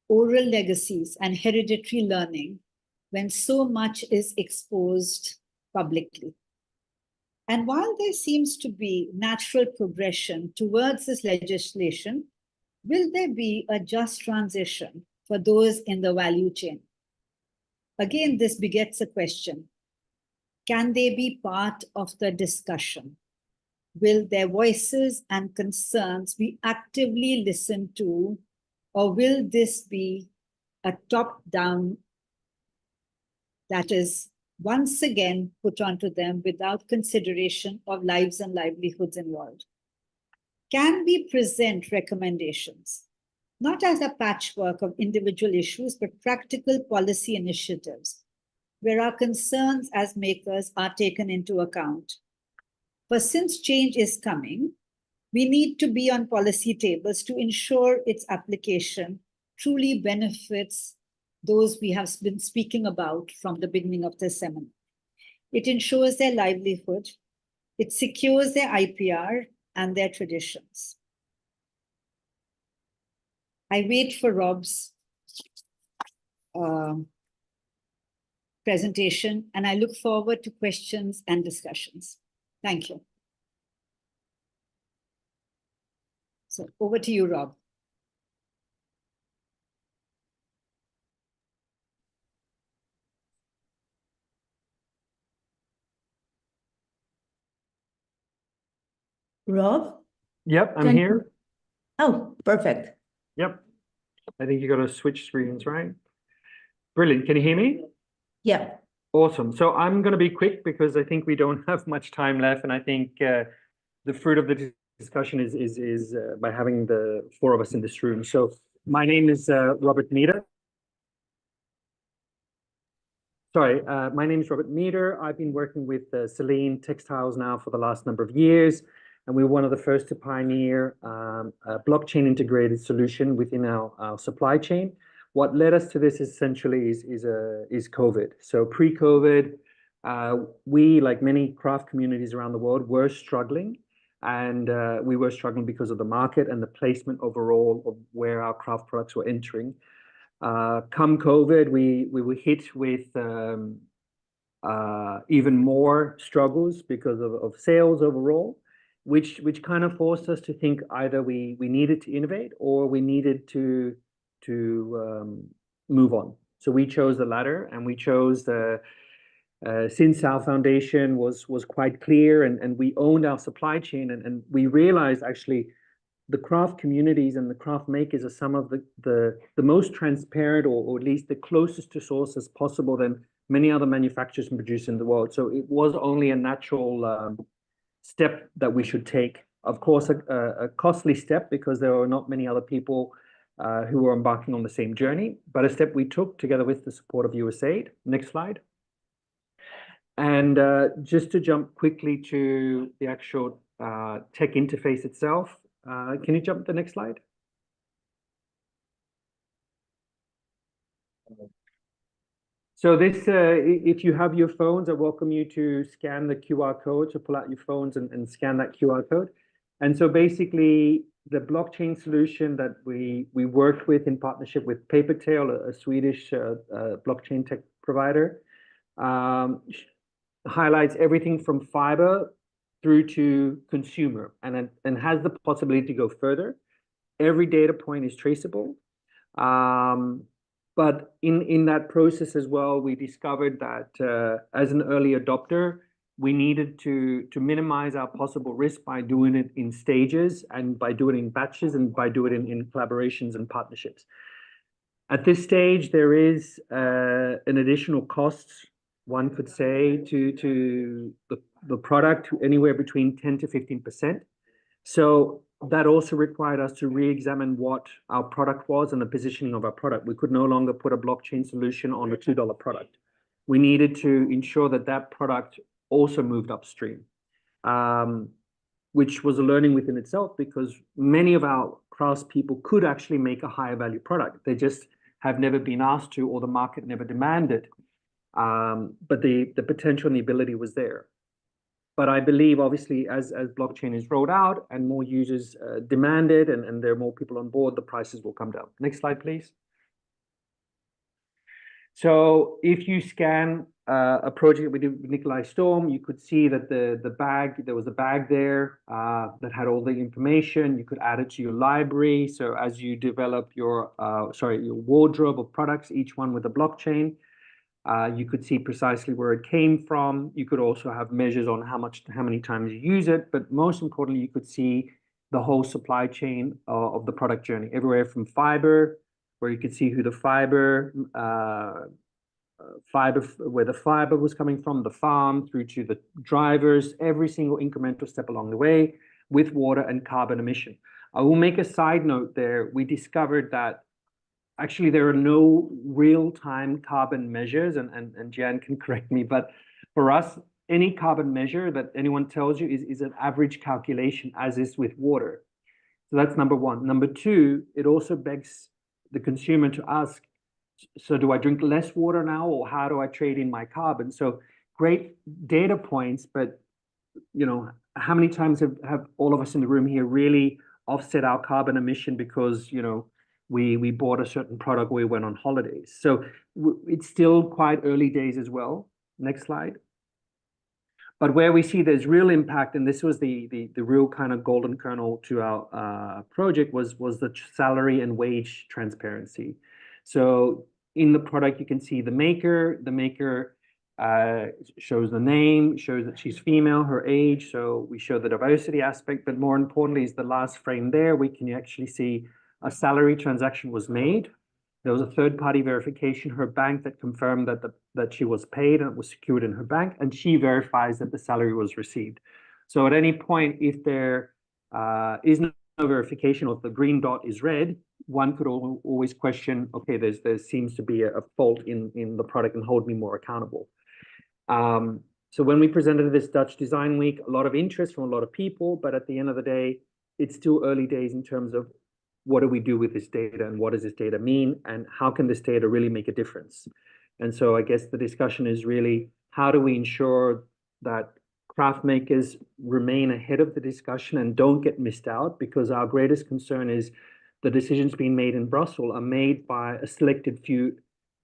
oral legacies, and hereditary learning when so much is exposed publicly? And while there seems to be natural progression towards this legislation, will there be a just transition for those in the value chain? Again, this begets a question. Can they be part of the discussion? Will their voices and concerns be actively listened to, or will this be a top-down that is once again put onto them without consideration of lives and livelihoods involved? Can we present recommendations, not as a patchwork of individual issues, but practical policy initiatives, where our concerns as makers are taken into account? For since change is coming, we need to be on policy tables to ensure its application truly benefits those we have been speaking about from the beginning of this seminar. It ensures their livelihood, it secures their IPR and their traditions. I wait for Rob's presentation, and I look forward to questions and discussions. Thank you. So over to you, Rob. Rob? Yep, I'm Can- here. Oh, perfect. Yep. I think you got to switch screens, right? Brilliant. Can you hear me? Yeah. Awesome. So I'm going to be quick because I think we don't have much time left, and I think the fruit of the discussion is by having the four of us in this room. So my name is Robert Meeder. Sorry, my name is Robert Meeder. I've been working with Celine Textiles now for the last number of years, and we were one of the first to pioneer a blockchain integrated solution within our supply chain. What led us to this essentially is COVID. So pre-COVID, we, like many craft communities around the world, were struggling and we were struggling because of the market and the placement overall of where our craft products were entering. Come COVID, we were hit with even more struggles because of sales overall, which kind of forced us to think either we needed to innovate or we needed to move on. So we chose the latter, and we chose the since our foundation was quite clear and we owned our supply chain, and we realized actually the craft communities and the craft makers are some of the most transparent, or at least the closest to source as possible than many other manufacturers and producers in the world. So it was only a natural step that we should take. Of course, a costly step because there are not many other people who were embarking on the same journey, but a step we took together with the support of USAID. Next slide. And just to jump quickly to the actual tech interface itself, can you jump to the next slide? So this, if you have your phones, I welcome you to scan the QR code, to pull out your phones and scan that QR code. And so basically, the blockchain solution that we worked with in partnership with Papertail, a Swedish blockchain tech provider, highlights everything from fiber through to consumer, and has the possibility to go further. Every data point is traceable. But in that process as well, we discovered that as an early adopter, we needed to minimize our possible risk by doing it in stages, and by doing it in batches, and by doing it in collaborations and partnerships. At this stage, there is an additional cost, one could say, to the product, anywhere between 10 to 15%. So that also required us to re-examine what our product was and the positioning of our product. We could no longer put a blockchain solution on a $2 product. We needed to ensure that that product also moved upstream, which was a learning within itself, because many of our craftspeople could actually make a higher value product. They just have never been asked to, or the market never demanded. But the potential and the ability was there. But I believe, obviously, as blockchain is rolled out and more users demand it, and there are more people on board, the prices will come down. Next slide, please. So if you scan a project we did with Nikolai Storm, you could see that there was a bag there that had all the information. You could add it to your library. So as you develop your wardrobe of products, each one with a blockchain, you could see precisely where it came from. You could also have measures on how many times you use it, but most importantly, you could see the whole supply chain of the product journey, everywhere from fiber, where you could see who the fiber, where the fiber was coming from, the farm, through to the drivers, every single incremental step along the way, with water and carbon emission. I will make a side note there. We discovered that actually there are no real-time carbon measures, and Jan can correct me, but for us, any carbon measure that anyone tells you is an average calculation, as is with water. So that's number one. Number two, it also begs the consumer to ask, so do I drink less water now, or how do I trade in my carbon? So great data points, but how many times have all of us in the room here really offset our carbon emission because we bought a certain product or we went on holidays? So it's still quite early days as well. Next slide. But where we see there's real impact, and this was the real kind of golden kernel to our project, was the salary and wage transparency. So in the product, you can see the maker. The maker shows the name, shows that she's female, her age. So we show the diversity aspect, but more importantly is the last frame there. We can actually see a salary transaction was made. There was a third-party verification, her bank, that confirmed that she was paid and it was secured in her bank, and she verifies that the salary was received. So at any point, if there is no verification, or if the green dot is red, one could always question, okay, there seems to be a fault in the product, and hold me more accountable. So when we presented this Dutch Design Week, a lot of interest from a lot of people, but at the end of the day, it's still early days in terms of what do we do with this data, and what does this data mean, and how can this data really make a difference? And so I guess the discussion is really, how do we ensure that craft makers remain ahead of the discussion and don't get missed out, because our greatest concern is the decisions being made in Brussels are made by a selected few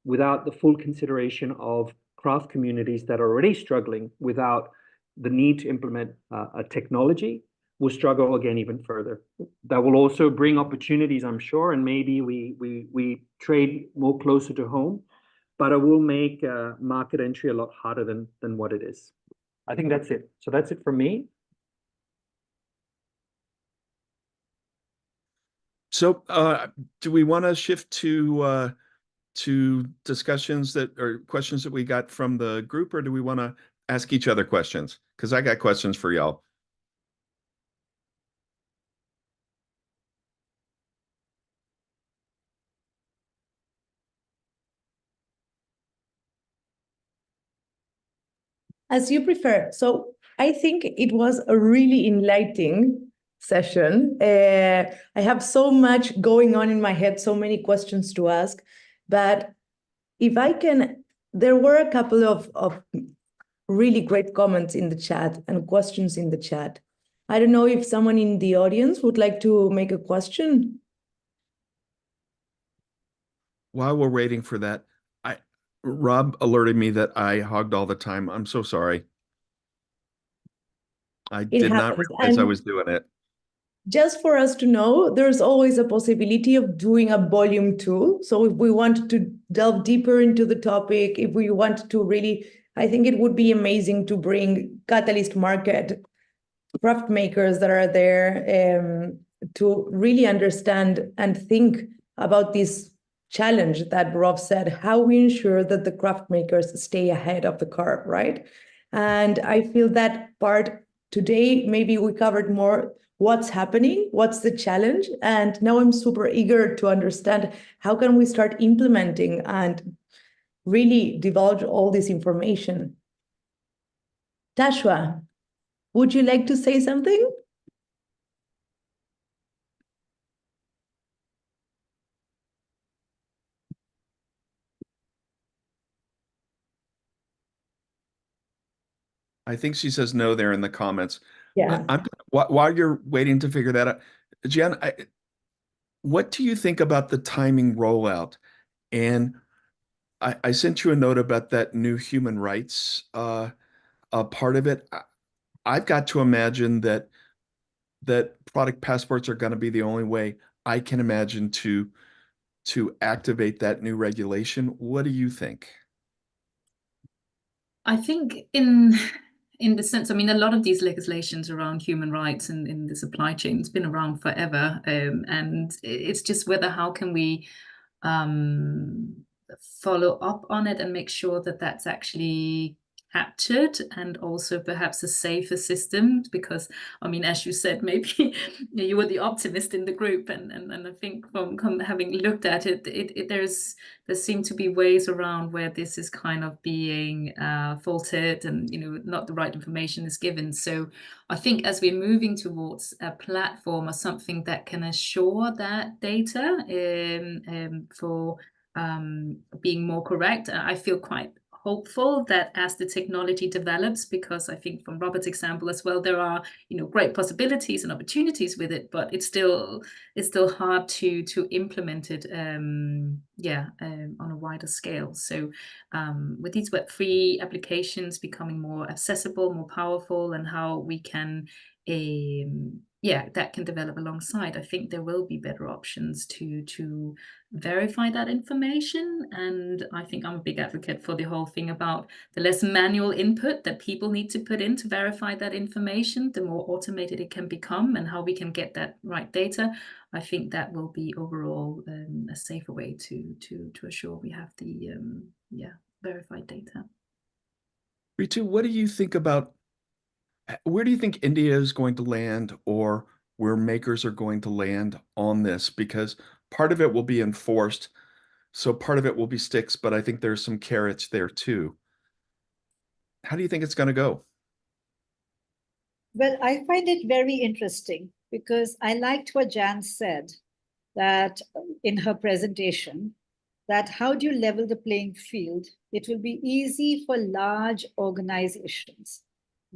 without the full consideration of craft communities that are already struggling without the need to implement a technology will struggle again even further. That will also bring opportunities, I'm sure, and maybe we trade more closer to home, but it will make market entry a lot harder than what it is. I think that's it. So that's it for me. So do we want to shift to discussions that or questions that we got from the group, or do we want to ask each other questions? Because I got questions for y'all. As you prefer. So I think it was a really enlightening session. I have so much going on in my head, so many questions to ask. But if I can, there were a couple of really great comments in the chat and questions in the chat. I don't know if someone in the audience would like to make a question. While we're waiting for that, Rob alerted me that I hogged all the time. I'm so sorry. I did not realize I was doing it. Just for us to know, there's always a possibility of doing a volume 2. So if we wanted to delve deeper into the topic, if we want to really, I think it would be amazing to bring Catalyst Market craft makers that are there to really understand and think about this challenge that Rob said, how we ensure that the craft makers stay ahead of the curve, right? And I feel that part today, maybe we covered more what's happening, what's the challenge, and now I'm super eager to understand how can we start implementing and really divulge all this information. Tashwa, would you like to say something? I think she says no there in the comments. Yeah. While you're waiting to figure that out, Jen, what do you think about the timing rollout? And I sent you a note about that new human rights part of it. I've got to imagine that product passports are going to be the only way I can imagine to activate that new regulation. What do you think? I think in the sense, I mean, a lot of these legislations around human rights and in the supply chain has been around forever, and it's just whether how can we follow up on it and make sure that that's actually captured, and also perhaps a safer system, because I mean, as you said, maybe you were the optimist in the group, and I think from having looked at it, there seem to be ways around where this is kind of being faulted, and not the right information is given. So I think as we're moving towards a platform or something that can assure that data for being more correct, I feel quite hopeful that as the technology develops, because I think from Robert's example as well, there are great possibilities and opportunities with it, but it's still hard to implement it on a wider scale. So with these Web3 applications becoming more accessible, more powerful, and how we can that can develop alongside, I think there will be better options to verify that information. And I think I'm a big advocate for the whole thing about the less manual input that people need to put in to verify that information, the more automated it can become, and how we can get that right data. I think that will be overall a safer way to assure we have the verified data. Ritu, what do you think about where do you think India is going to land, or where makers are going to land on this? Because part of it will be enforced, so part of it will be sticks, but I think there's some carrots there too. How do you think it's going to go? Well, I find it very interesting because I liked what Jan said that in her presentation, that how do you level the playing field? It will be easy for large organizations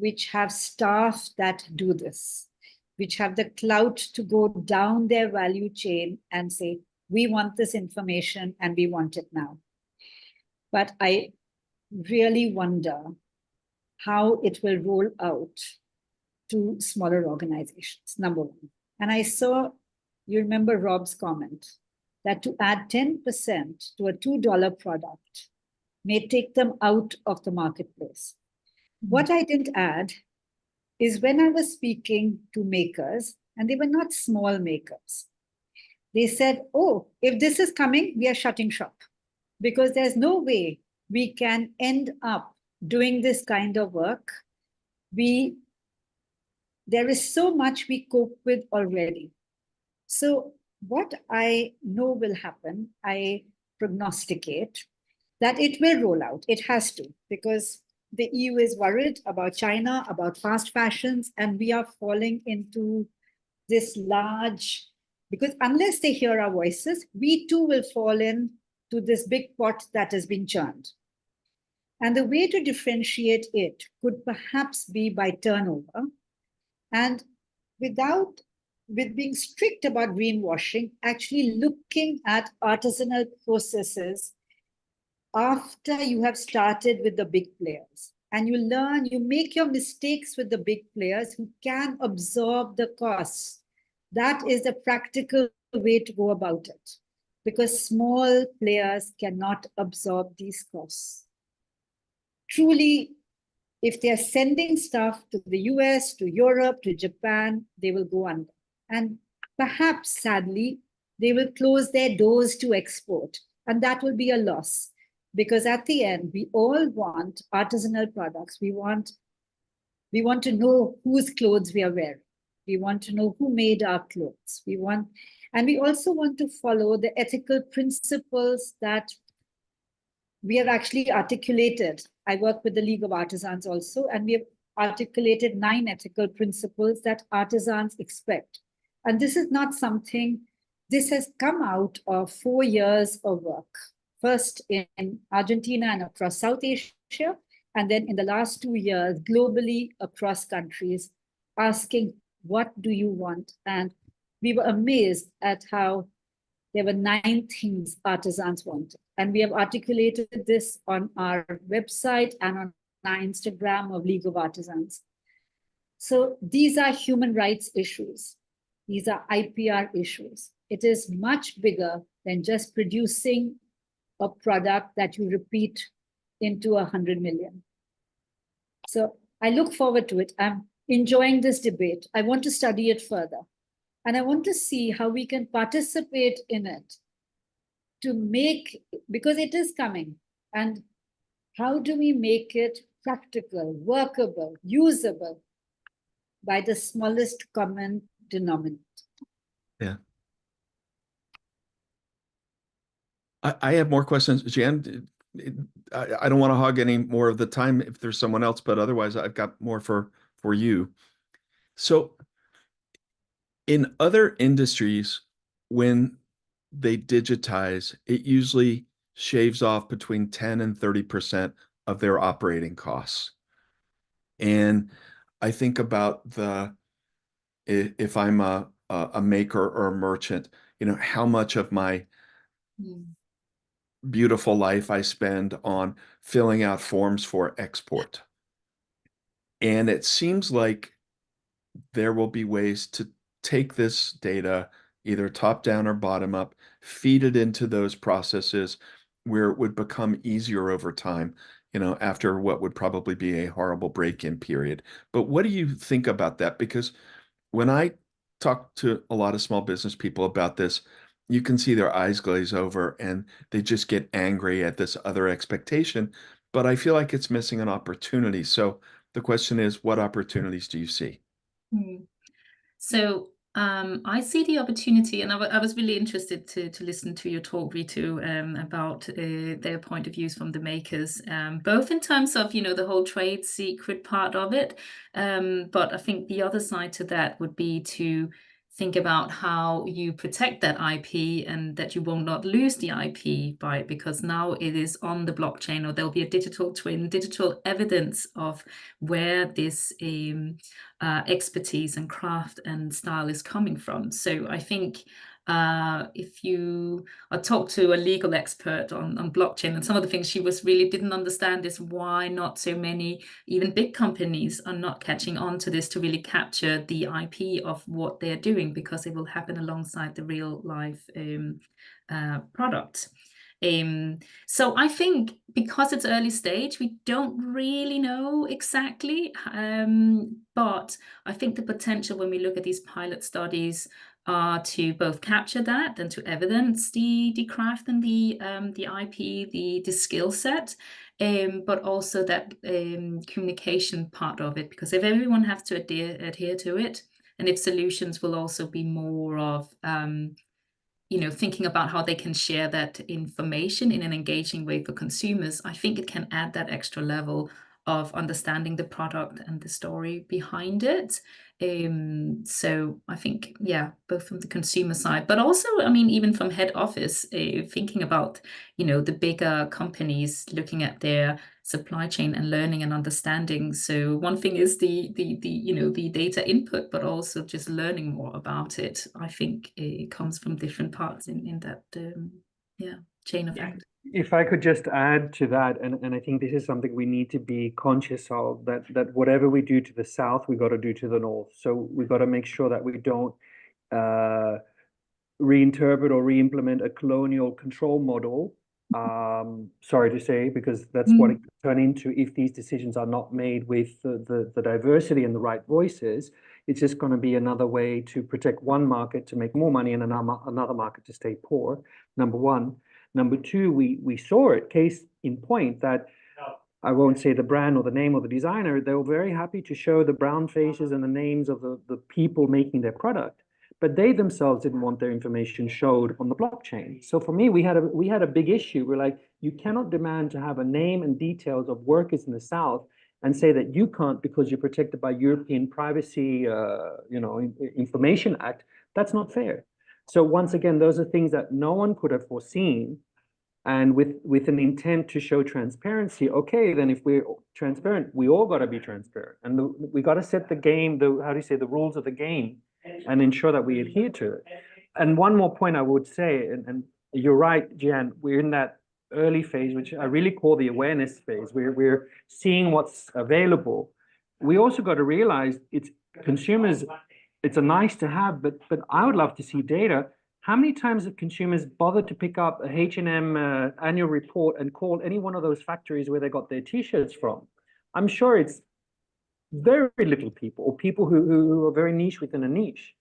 which have staff that do this, which have the clout to go down their value chain and say, we want this information and we want it now. But I really wonder how it will roll out to smaller organizations, number one. And I saw, you remember Rob's comment, that to add 10% to a $2 product may take them out of the marketplace. What I didn't add is when I was speaking to makers, and they were not small makers, they said, oh, if this is coming, we are shutting shop, because there's no way we can end up doing this kind of work. There is so much we cope with already. So what I know will happen, I prognosticate that it will roll out. It has to, because the EU is worried about China, about fast fashions, and we are falling into this large, because unless they hear our voices, we too will fall into this big pot that has been churned. And the way to differentiate it could perhaps be by turnover, and with being strict about greenwashing, actually looking at artisanal processes after you have started with the big players. And you learn, you make your mistakes with the big players who can absorb the costs. That is the practical way to go about it, because small players cannot absorb these costs. Truly, if they're sending stuff to the US, to Europe, to Japan, they will go under. And perhaps, sadly, they will close their doors to export. And that will be a loss, because at the end, we all want artisanal products. We want to know whose clothes we are wearing. We want to know who made our clothes. And we also want to follow the ethical principles that we have actually articulated. I work with the League of Artisans also, and we have articulated 9 ethical principles that artisans expect. And this is not something, this has come out of 4 years of work, first in Argentina and across South Asia, and then in the last 2 years, globally across countries, asking, what do you want? And we were amazed at how there were 9 things artisans wanted. And we have articulated this on our website and on our Instagram of League of Artisans. So these are human rights issues. These are IPR issues. It is much bigger than just producing a product that you repeat into 100 million. So I look forward to it. I'm enjoying this debate. I want to study it further. And I want to see how we can participate in it to make, because it is coming. And how do we make it practical, workable, usable by the smallest common denominator? Yeah. I have more questions. Jan, I don't want to hog any more of the time if there's someone else, but otherwise I've got more for you. So in other industries, when they digitize, it usually shaves off between 10 and 30% of their operating costs. And I think about if I'm a maker or a merchant, how much of my beautiful life I spend on filling out forms for export. And it seems like there will be ways to take this data, either top down or bottom up, feed it into those processes where it would become easier over time, after what would probably be a horrible break-in period. But what do you think about that? Because when I talk to a lot of small business people about this, you can see their eyes glaze over and they just get angry at this other expectation. But I feel like it's missing an opportunity. So the question is, what opportunities do you see? So I see the opportunity, and I was really interested to listen to your talk, Ritu, about their point of views from the makers, both in terms of, the whole trade secret part of it. But I think the other side to that would be to think about how you protect that IP and that you will not lose the IP by it, because now it is on the blockchain, or there'll be a digital twin, digital evidence of where this expertise and craft and style is coming from. So I think if you talk to a legal expert on blockchain, and some of the things she was really didn't understand is why not so many, even big companies, are not catching on to this to really capture the IP of what they're doing, because it will happen alongside the real life product. So I think because it's early stage, we don't really know exactly, but I think the potential when we look at these pilot studies are to both capture that and to evidence the craft and the IP, the skill set, but also that communication part of it, because if everyone has to adhere to it, and if solutions will also be more of thinking about how they can share that information in an engaging way for consumers, I think it can add that extra level of understanding the product and the story behind it. So I think, yeah, both from the consumer side, but also, I mean, even from head office, thinking about, the bigger companies looking at their supply chain and learning and understanding. So one thing is the data input, but also just learning more about it. I think it comes from different parts in that chain effect. If I could just add to that, and I think this is something we need to be conscious of, that whatever we do to the south, we got to do to the north. So we got to make sure that we don't reinterpret or re-implement a colonial control model. Sorry to say, because that's what it could turn into if these decisions are not made with the diversity and the right voices. It's just going to be another way to protect one market to make more money and another market to stay poor, number one. Number two, we saw it, case in point, that I won't say the brand or the name of the designer, they were very happy to show the brown faces and the names of the people making their product, but they themselves didn't want their information showed on the blockchain. So for me, we had a big issue. We're like, you cannot demand to have a name and details of workers in the South and say that you can't because you're protected by European Privacy Information Act. That's not fair. So once again, those are things that no one could have foreseen. And with an intent to show transparency, okay, then if we're transparent, we all got to be transparent. And we got to set the game, the rules of the game, and ensure that we adhere to it. And one more point I would say, and you're right, Jan, we're in that early phase, which I really call the awareness phase. We're seeing what's available. We also got to realize it's consumers, it's a nice to have, but I would love to see data. How many times have consumers bothered to pick up a H&M annual report and call any one of those factories where they got their T-shirts from? I'm sure it's very little people, or people who are very niche within a niche.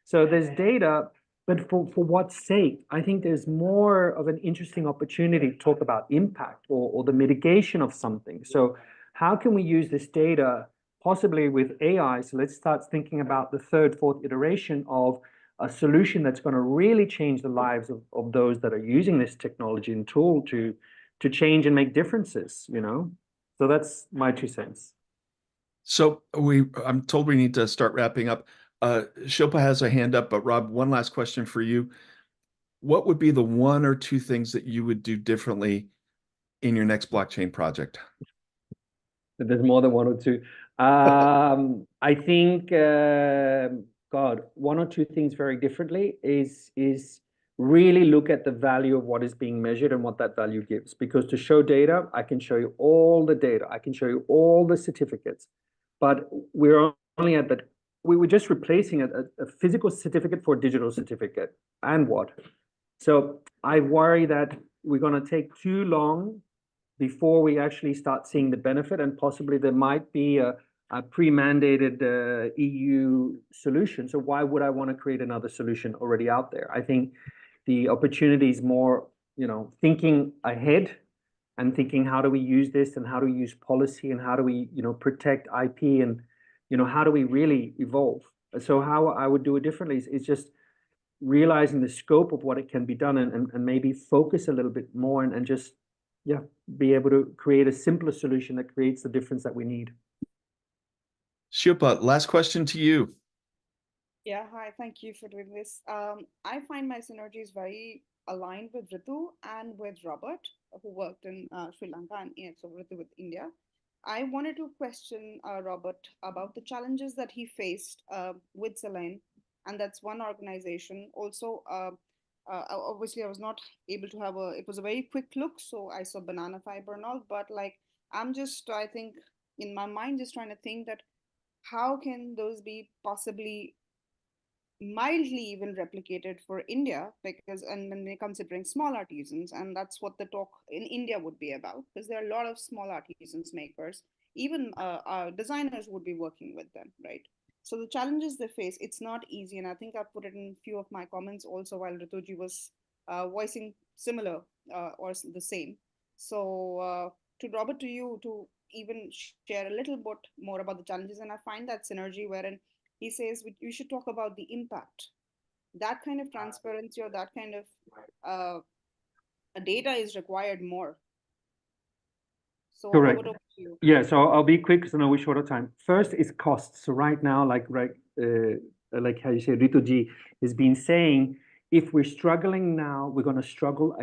So there's data, but for what's sake? I think there's more of an interesting opportunity to talk about impact or the mitigation of something. So how can we use this data, possibly with AI? So let's start thinking about the third, fourth iteration of a solution that's going to really change the lives of those that are using this technology and tool to change and make differences, So that's my 2 cents. So I'm told we need to start wrapping up. Shilpa has a hand up, but Rob, one last question for you. What would be the 1 or 2 things that you would do differently in your next blockchain project? There's more than 1 or 2. I think, 1 or 2 things very differently is really look at the value of what is being measured and what that value gives. Because to show data, I can show you all the data. I can show you all the certificates. But we're only at that. We were just replacing a physical certificate for a digital certificate. And what? So I worry that we're going to take too long before we actually start seeing the benefit, and possibly there might be a pre-mandated EU solution. So why would I want to create another solution already out there? I think the opportunity is more, thinking ahead and thinking, how do we use this, and how do we use policy, and how do we, protect IP, and, how do we really evolve? So how I would do it differently is just realizing the scope of what it can be done, and maybe focus a little bit more, and just, be able to create a simpler solution that creates the difference that we need. Shilpa, last question to you. Yeah, hi, thank you for doing this. I find my synergies very aligned with Ritu and with Robert, who worked in Sri Lanka, and so Ritu with India. I wanted to question Robert about the challenges that he faced with Selene, and that's one organization. Also, obviously, I was not able to have it was a very quick look, so I saw banana fiber and all, but like, I think, in my mind, just trying to think that how can those be possibly mildly even replicated for India, because and when they're considering small artisans, and that's what the talk in India would be about, because there are a lot of small artisans makers, even designers would be working with them, right? So the challenges they face, it's not easy, and I think I put it in a few of my comments also while Rituji was voicing similar or the same. So to Robert, to you to even share a little bit more about the challenges, and I find that synergy wherein he says we should talk about the impact. That kind of transparency or that kind of uh, data is required more. So Correct. Robert, over to you. Yeah, so I'll be quick because I know we're short of time. First is costs. So right now, like how you say, Rituji has been saying, if we're struggling now, we're going to struggle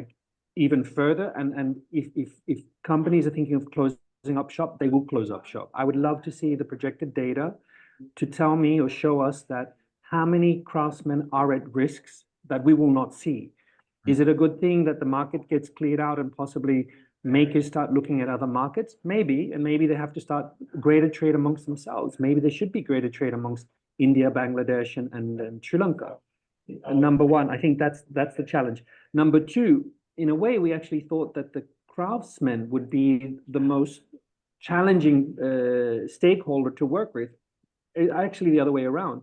even further. And if companies are thinking of closing up shop, they will close up shop. I would love to see the projected data to tell me or show us that how many craftsmen are at risks that we will not see. Is it a good thing that the market gets cleared out and possibly makers start looking at other markets? Maybe, and maybe they have to start greater trade amongst themselves. Maybe there should be greater trade amongst India, Bangladesh, and Sri Lanka. Number one, I think that's the challenge. Number two, in a way, we actually thought that the craftsmen would be the most challenging stakeholder to work with. Actually, the other way around.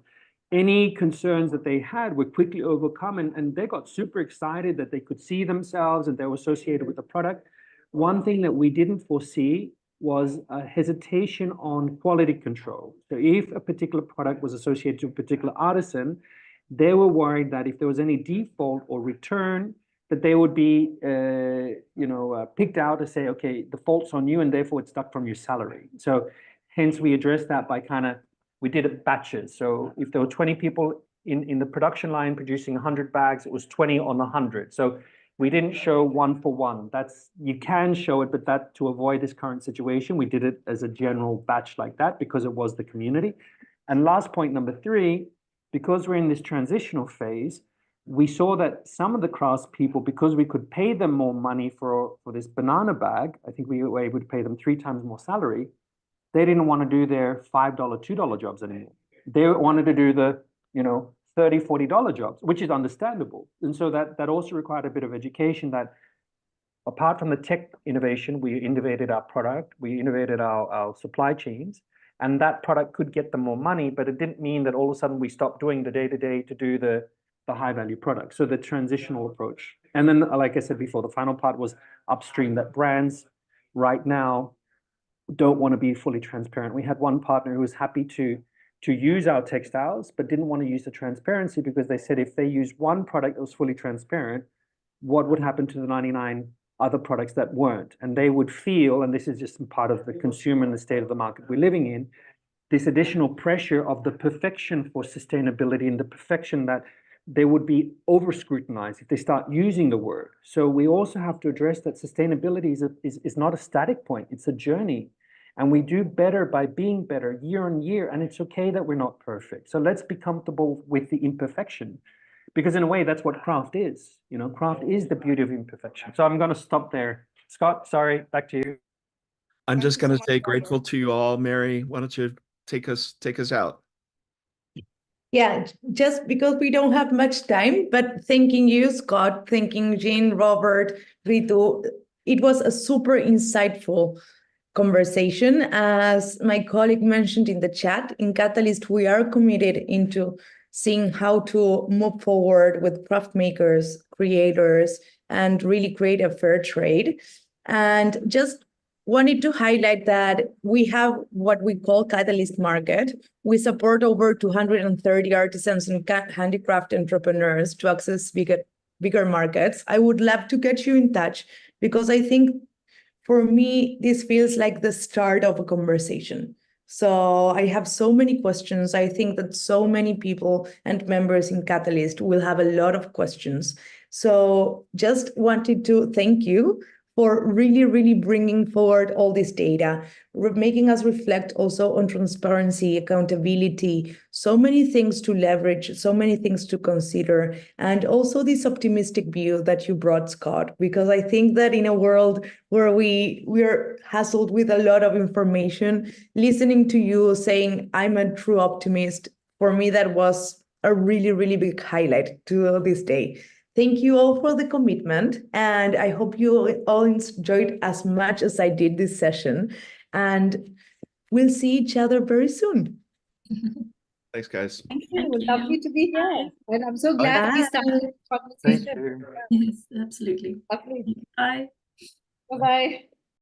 Any concerns that they had were quickly overcome, and they got super excited that they could see themselves and they were associated with the product. One thing that we didn't foresee was a hesitation on quality control. So if a particular product was associated to a particular artisan, they were worried that if there was any default or return, that they would be picked out to say, okay, the fault's on you, and therefore it's stuck from your salary. So hence we addressed that by we did it batches. So if there were 20 people in the production line producing 100 bags, it was 20 on 100. So we didn't show one for one. You can show it, but that to avoid this current situation, we did it as a general batch like that because it was the community. And last point, number 3, because we're in this transitional phase, we saw that some of the craftspeople, because we could pay them more money for this banana bag, I think we were able to pay them 3 times more salary. They didn't want to do their $5, $2 jobs anymore. They wanted to do the, $30, $40 jobs, which is understandable. And so that also required a bit of education that apart from the tech innovation, we innovated our product, we innovated our supply chains, and that product could get them more money, but it didn't mean that all of a sudden we stopped doing the day-to-day to do the high value product. So the transitional approach. And then, like I said before, the final part was upstream, that brands right now don't want to be fully transparent. We had one partner who was happy to use our textiles, but didn't want to use the transparency because they said if they use one product that was fully transparent, what would happen to the 99 other products that weren't? And they would feel, and this is just part of the consumer and the state of the market we're living in, this additional pressure of the perfection for sustainability and the perfection that they would be over scrutinized if they start using the word. So we also have to address that sustainability is not a static point, it's a journey. And we do better by being better year on year, and it's okay that we're not perfect. So let's be comfortable with the imperfection, because in a way, that's what craft is. Craft is the beauty of imperfection. So I'm going to stop there. Scott, sorry, back to you. I'm Thank just you so going to much, say Robert. grateful to you all. Mary, why don't you take us out? Yeah, just because we don't have much time, but thanking you, Scott, thanking Jean, Robert, Ritu. It was a super insightful conversation. As my colleague mentioned in the chat, in Catalyst, we are committed into seeing how to move forward with craft makers, creators, and really create a fair trade. And just wanted to highlight that we have what we call Catalyst Market. We support over 230 artisans and handicraft entrepreneurs to access bigger markets. I would love to get you in touch because I think for me, this feels like the start of a conversation. So I have so many questions. I think that so many people and members in Catalyst will have a lot of questions. So just wanted to thank you for really, really bringing forward all this data, making us reflect also on transparency, accountability, so many things to leverage, so many things to consider, and also this optimistic view that you brought, Scott, because I think that in a world where we're hassled with a lot of information, listening to you saying, I'm a true optimist, for me, that was a really, really big highlight to this day. Thank you all for the commitment, and I hope you all enjoyed as much as I did this session, and we'll see each other very soon. Thanks, guys. Thank you. Thank you. Lovely to be here. Bye. And I'm so glad we Bye. started the Thank conversation. you. Yes, absolutely. Lovely. Bye. Bye-bye.